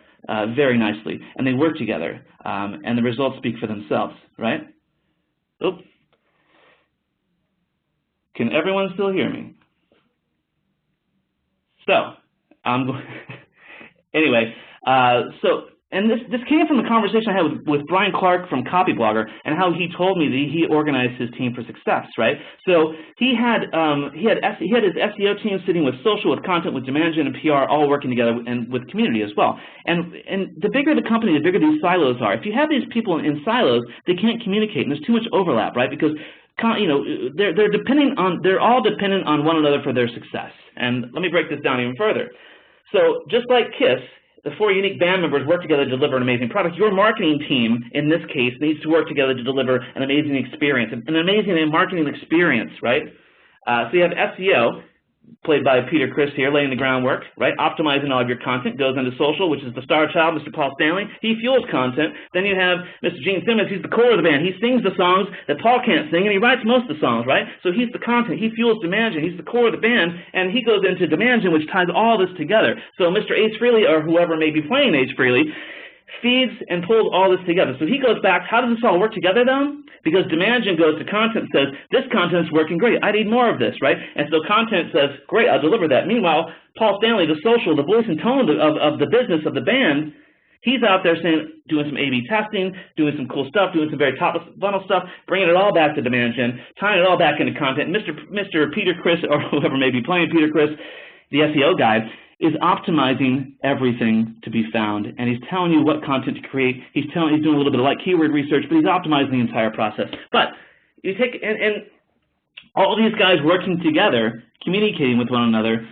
very nicely, and they work together, and the results speak for themselves, right? Oops. Can everyone still hear me? So, anyway, and this came from a conversation I had with Brian Clark from Copyblogger, and how he told me that he organized his team for success, right? So he had his SEO team sitting with social, with content, with demand gen and PR, all working together, and with community as well. And the bigger the company, the bigger these silos are. If you have these people in silos, they can't communicate, and there's too much overlap, right? Because they're all dependent on one another for their success. And let me break this down even further. So just like KISS, the 4 unique band members work together to deliver an amazing product. Your marketing team, in this case, needs to work together to deliver an amazing experience, an amazing marketing experience, right? So you have SEO, played by Peter Criss here, laying the groundwork, right? Optimizing all of your content, goes into social, which is the star child, Mr. Paul Stanley. He fuels content. Then you have Mr. Gene Simmons. He's the core of the band. He sings the songs that Paul can't sing, and he writes most of the songs, right? So he's the content. He fuels demand gen. He's the core of the band, and he goes into demand gen, which ties all this together. So Mr. Ace Frehley, or whoever may be playing Ace Frehley, feeds and pulls all this together. So he goes back, how does this all work together then? Because demand gen goes to content and says, this content's working great, I need more of this, right? And so content says, great, I'll deliver that. Meanwhile, Paul Stanley, the social, the voice and tone of the business of the band, he's out there saying, doing some A/B testing, doing some cool stuff, doing some very top of funnel stuff, bringing it all back to demand gen, tying it all back into content. Mr. Peter Criss, or whoever may be playing Peter Criss, the SEO guy, is optimizing everything to be found, and he's telling you what content to create. He's doing a little bit of like keyword research, but he's optimizing the entire process. But you take and all these guys working together, communicating with one another,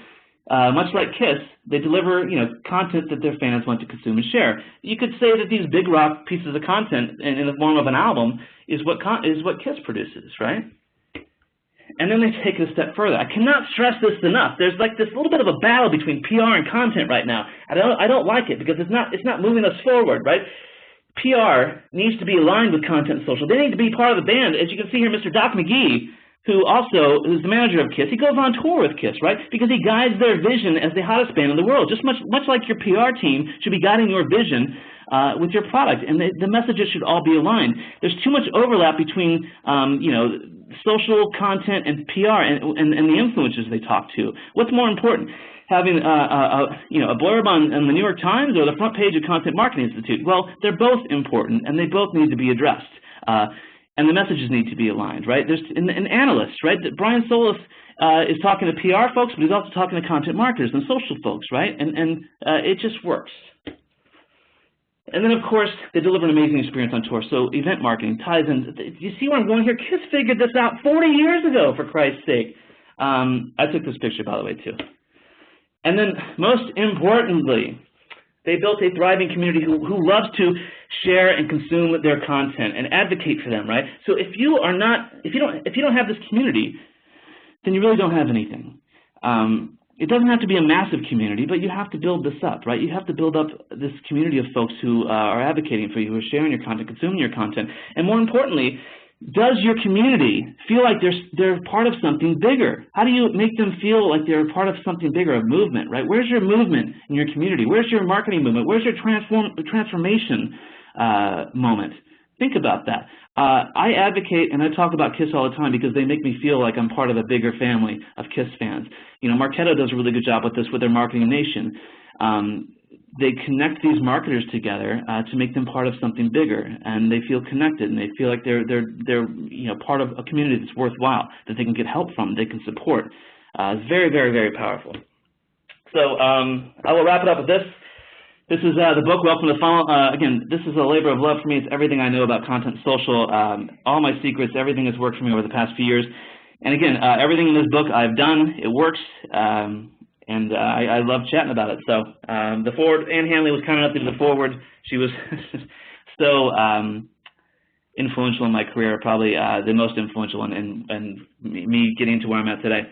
much like KISS, they deliver content that their fans want to consume and share. You could say that these big rock pieces of content in the form of an album is what KISS produces, right? And then they take it a step further. I cannot stress this enough. There's like this little bit of a battle between PR and content right now. I don't like it because it's not moving us forward, right? PR needs to be aligned with content and social. They need to be part of the band. As you can see here, Mr. Doc McGee, who's the manager of KISS, he goes on tour with KISS, right? Because he guides their vision as the hottest band in the world. Just much like your PR team should be guiding your vision with your product, and the messages should all be aligned. There's too much overlap between social content and PR and the influencers they talk to. What's more important, having a blurb on the New York Times or the front page of Content Marketing Institute? Well, they're both important, and they both need to be addressed. And the messages need to be aligned, right? There's an analyst, right? Brian Solis is talking to PR folks, but he's also talking to content marketers and social folks, right? And it just works. And then, of course, they deliver an amazing experience on tour. So event marketing ties in. You see where I'm going here? KISS figured this out 40 years ago, for Christ's sake. I took this picture, by the way, too. And then, most importantly, they built a thriving community who loves to share and consume their content and advocate for them, right? So if you don't have this community, then you really don't have anything. It doesn't have to be a massive community, but you have to build this up, right? You have to build up this community of folks who are advocating for you, who are sharing your content, consuming your content. And more importantly, does your community feel like they're part of something bigger? How do you make them feel like they're part of something bigger, a movement, right? Where's your movement in your community? Where's your marketing movement? Where's your transformation moment? Think about that. I advocate and I talk about KISS all the time because they make me feel like I'm part of a bigger family of KISS fans. Marketo does a really good job with this with their Marketing Nation. They connect these marketers together to make them part of something bigger, and they feel connected, and they feel like they're part of a community that's worthwhile, that they can get help from, they can support. It's very, very, very powerful. So I will wrap it up with this. This is the book, Welcome to the Funnel. Again, this is a labor of love for me. It's everything I know about content and social, all my secrets, everything that's worked for me over the past few years. And again, everything in this book I've done, it works, and I love chatting about it. So the forward, Ann Hanley was kind enough to do the forward. She was so influential in my career, probably the most influential in me getting to where I'm at today.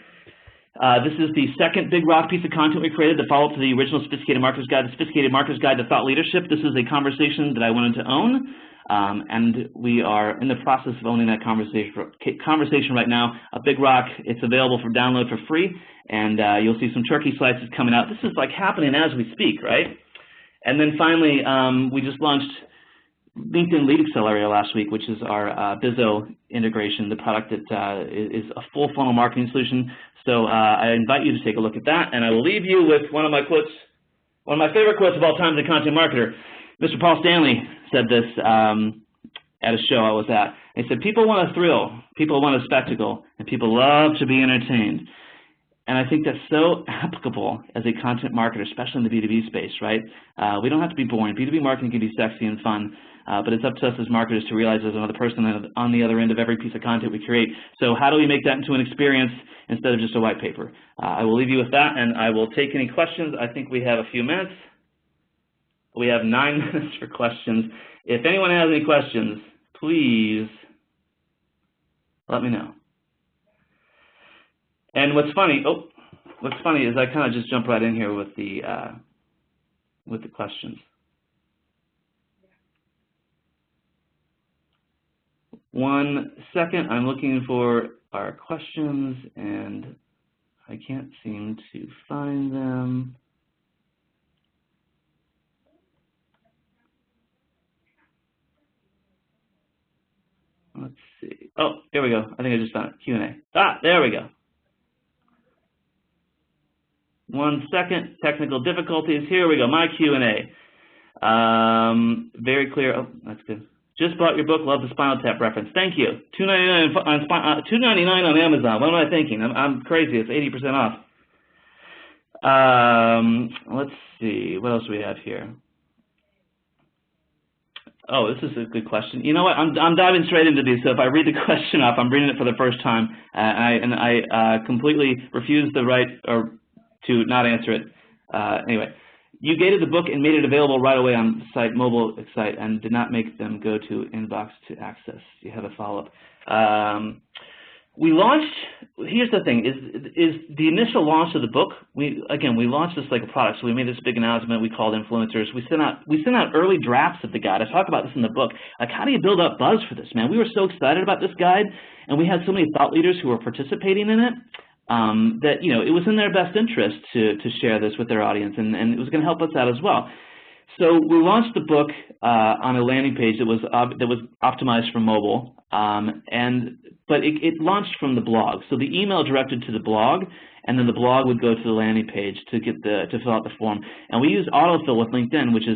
This is the second big rock piece of content we created, the follow-up to the original Sophisticated Marketer's Guide, the Sophisticated Marketer's Guide to Thought Leadership. This is a conversation that I wanted to own, and we are in the process of owning that conversation right now. A big rock, it's available for download for free, and you'll see some turkey slices coming out. This is like happening as we speak, right? And then finally, we just launched LinkedIn Lead Accelerator last week, which is our Bizzo integration, the product that is a full funnel marketing solution. So I invite you to take a look at that, and I will leave you with one of my quotes, one of my favorite quotes of all time as a content marketer. Mr. Paul Stanley said this at a show I was at. He said, people want a thrill, people want a spectacle, and people love to be entertained. And I think that's so applicable as a content marketer, especially in the B2B space, right? We don't have to be boring. B2B marketing can be sexy and fun, but it's up to us as marketers to realize there's another person on the other end of every piece of content we create. So how do we make that into an experience instead of just a white paper? I will leave you with that, and I will take any questions. I think we have a few minutes. We have 9 minutes for questions. If anyone has any questions, please let me know. And what's funny is I kind of just jump right in here with the questions. One second, I'm looking for our questions and I can't seem to find them. Let's see. Oh, here we go. I think I just found it. Q&A. Ah, there we go. One second. Technical difficulties. Here we go. My Q&A. Very clear. Oh, that's good. Just bought your book. Love the Spinal Tap reference. Thank you. $2.99 on $2.99 on Amazon. What am I thinking? I'm crazy. It's 80% off. Let's see. What else do we have here? Oh, this is a good question. You know what? I'm diving straight into these. So if I read the question off, I'm reading it for the first time, and I completely refuse the right to not answer it. Anyway. You gated the book and made it available right away on the site, mobile site, and did not make them go to inbox to access. You have a follow-up. We launched, here's the thing, is the initial launch of the book, we launched this like a product, so we made this big announcement, we called influencers, we sent out early drafts of the guide. I talk about this in the book. Like, how do you build up buzz for this, man? We were so excited about this guide, and we had so many thought leaders who were participating in it. That, you know, it was in their best interest to share this with their audience, and it was going to help us out as well. So we launched the book on a landing page that was optimized for mobile, but it launched from the blog. So the email directed to the blog, and then the blog would go to the landing page to fill out the form. And we use autofill with LinkedIn, which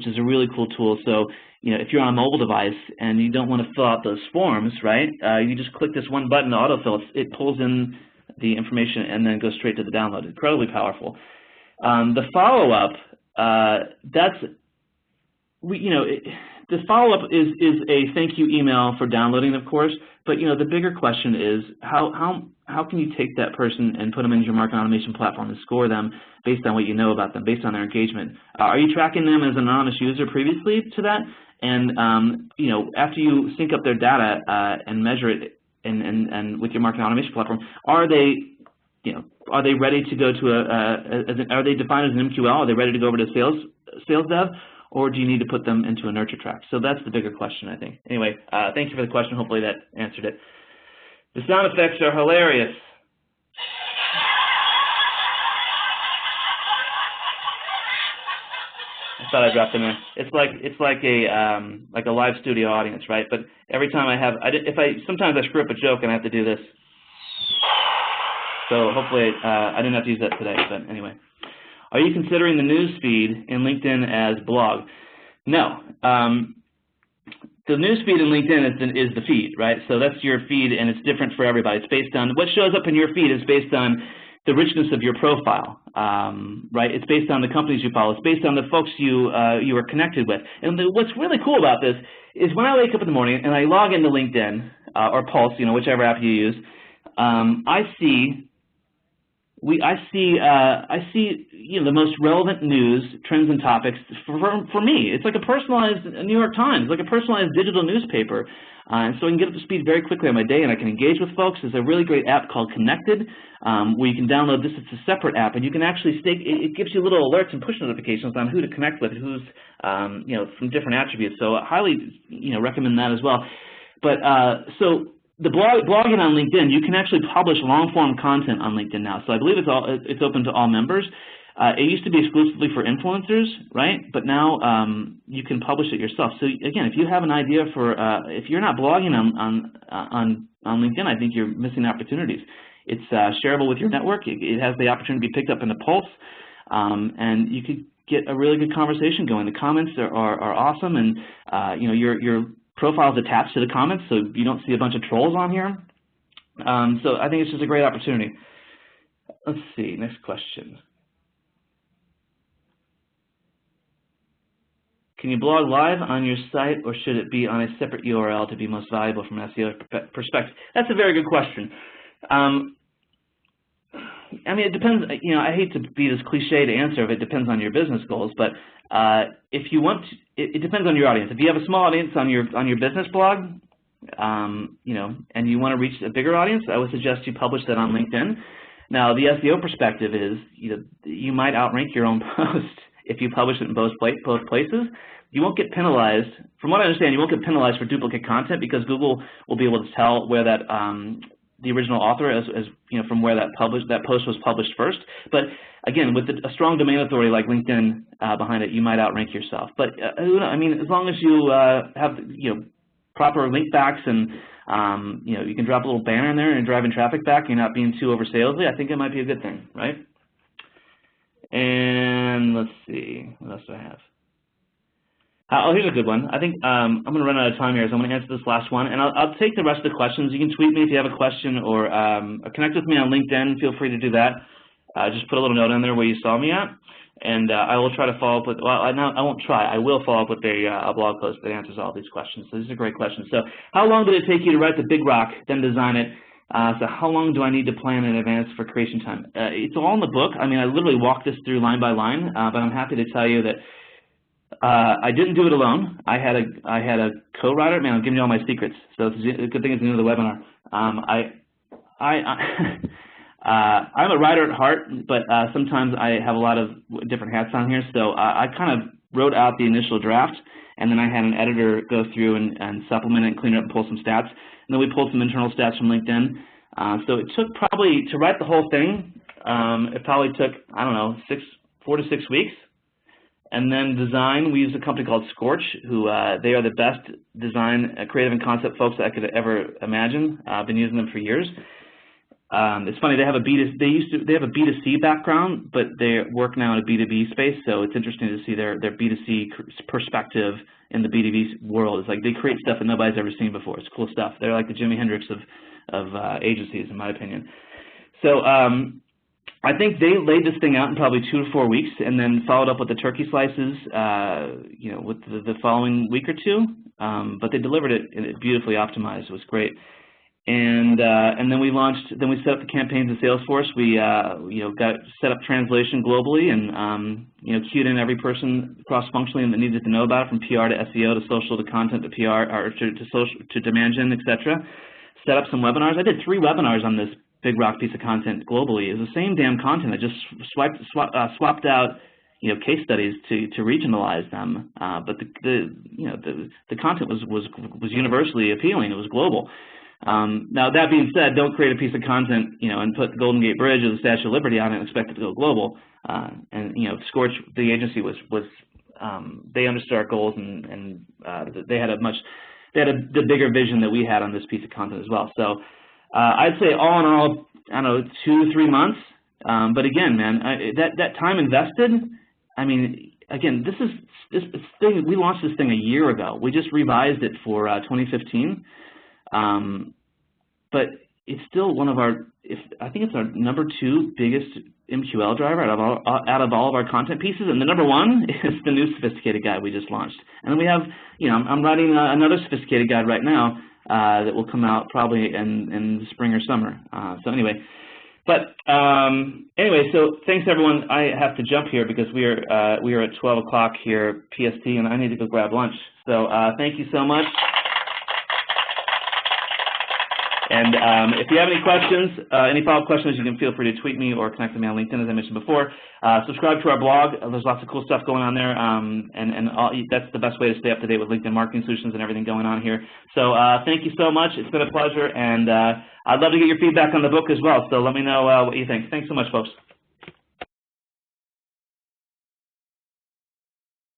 is a really cool tool. So, you know, if you're on a mobile device and you don't want to fill out those forms, right? You just click this one button, autofill. It pulls in the information and then goes straight to the download. Incredibly powerful. The follow-up, the follow-up is a thank you email for downloading, of course. But, you know, the bigger question is how can you take that person and put them into your marketing automation platform and score them based on what you know about them, based on their engagement? Are you tracking them as an anonymous user previously to that? And you know, after you sync up their data and measure it and with your marketing automation platform, are they ready to go to are they defined as an MQL? Are they ready to go over to sales dev, or do you need to put them into a nurture track? So that's the bigger question, I think. Anyway, thank you for the question. Hopefully that answered it. The sound effects are hilarious. I thought I dropped them in. It's like a live studio audience, right? But every time sometimes I screw up a joke and I have to do this. So hopefully I didn't have to use that today. But anyway, are you considering the news feed in LinkedIn as blog? No. The news feed in LinkedIn is the feed, right? So that's your feed, and it's different for everybody. It's based on what shows up in your feed is based on the richness of your profile, right? It's based on the companies you follow. It's based on the folks you are connected with. And what's really cool about this is when I wake up in the morning and I log into LinkedIn or Pulse, you know, whichever app you use, I see you know, the most relevant news, trends, and topics for me. It's like a personalized New York Times, like a personalized digital newspaper. And so I can get up to speed very quickly on my day, and I can engage with folks. There's a really great app called Connected, where you can download this. It's a separate app, and you can actually it gives you little alerts and push notifications on who to connect with, who's you know, from different attributes. So I highly, you know, recommend that as well. But so the blogging on LinkedIn, you can actually publish long-form content on LinkedIn now. So I believe it's open to all members. It used to be exclusively for influencers, right? But now you can publish it yourself. So again, if you have an idea for, if you're not blogging on LinkedIn, I think you're missing opportunities. It's shareable with your network. It has the opportunity to be picked up in the Pulse, and you could get a really good conversation going. The comments are awesome, and you know, your profile's attached to the comments, so you don't see a bunch of trolls on here. So I think it's just a great opportunity. Let's see, next question. Can you blog live on your site, or should it be on a separate URL to be most valuable from an SEO perspective? That's a very good question. I mean, it depends. You know, I hate to be this cliched answer if it depends on your business goals, but if you want, it depends on your audience. If you have a small audience on your business blog, you know, and you want to reach a bigger audience, I would suggest you publish that on LinkedIn. Now, the SEO perspective is, you know, you might outrank your own post if you publish it in both places. You won't get penalized. From what I understand, you won't get penalized for duplicate content because Google will be able to tell where that the original author, as you know, from where that post was published first. But again, with a strong domain authority like LinkedIn behind it, you might outrank yourself. But I mean, as long as you have, you know, proper link backs and you know, you can drop a little banner in there and driving traffic back, you're not being too over salesy, I think it might be a good thing, right? And let's see, what else do I have? Oh, here's a good one. I think I'm going to run out of time here, so I'm going to answer this last one, and I'll take the rest of the questions. You can tweet me if you have a question, or connect with me on LinkedIn. Feel free to do that. Just put a little note in there where you saw me at, and I will try to follow up with, well, I won't try. I will follow up with a blog post that answers all these questions. So these are great questions. So how long did it take you to write the big rock, then design it? So how long do I need to plan in advance for creation time? It's all in the book. I mean, I literally walked this through line by line, but I'm happy to tell you that I didn't do it alone. I had a co-writer. Man, I'm giving you all my secrets. So it's a good thing it's the end of the webinar. I'm a writer at heart, but sometimes I have a lot of different hats on here. So I kind of wrote out the initial draft, and then I had an editor go through and supplement it and clean it up and pull some stats. And then we pulled some internal stats from LinkedIn. So it took probably, to write the whole thing, it probably took, I don't know, 4 to 6 weeks. And then design, we use a company called Scorch, who they are the best design, creative and concept folks that I could ever imagine. I've been using them for years. It's funny, they have a B2C background, but they work now in a B2B space, so it's interesting to see their B2C perspective in the B2B world. It's like they create stuff that nobody's ever seen before. It's cool stuff. They're like the Jimi Hendrix of agencies, in my opinion. So I think they laid this thing out in probably 2 to 4 weeks, and then followed up with the turkey slices, you know, with the following week or two. But they delivered it beautifully optimized. It was great. And then we launched. Then we set up the campaigns in Salesforce. We you know, got set up translation globally, and you know, queued in every person cross-functionally that needed to know about it, from PR to SEO to social to content to PR or to social to demand gen, etc. Set up some webinars. I did 3 webinars on this big rock piece of content globally. It was the same damn content. I just swapped out, you know, case studies to regionalize them. But the content was universally appealing. It was global. Now that being said, don't create a piece of content, you know, and put the Golden Gate Bridge or the Statue of Liberty on it and expect it to go global. And you know, Scorch, the agency was they understood our goals, and they had the bigger vision that we had on this piece of content as well. So. I'd say all in all, I don't know, 2 to 3 months. But again, man, that time invested. I mean, again, this thing. We launched this thing a year ago. We just revised it for 2015. But it's still one of our. I think it's our #2 biggest MQL driver out of all of our content pieces, and the #1 is the new sophisticated guide we just launched. And then we have, you know, I'm writing another sophisticated guide right now. That will come out probably in the spring or summer. So anyway, so thanks everyone. I have to jump here because we are at 12 o'clock here PST, and I need to go grab lunch. So thank you so much. And if you have any questions, any follow-up questions, you can feel free to tweet me or connect with me on LinkedIn, as I mentioned before. Subscribe to our blog. There's lots of cool stuff going on there, that's the best way to stay up to date with LinkedIn marketing solutions and everything going on here. So thank you so much. It's been a pleasure, and I'd love to get your feedback on the book as well. So let me know what you think. Thanks so much, folks.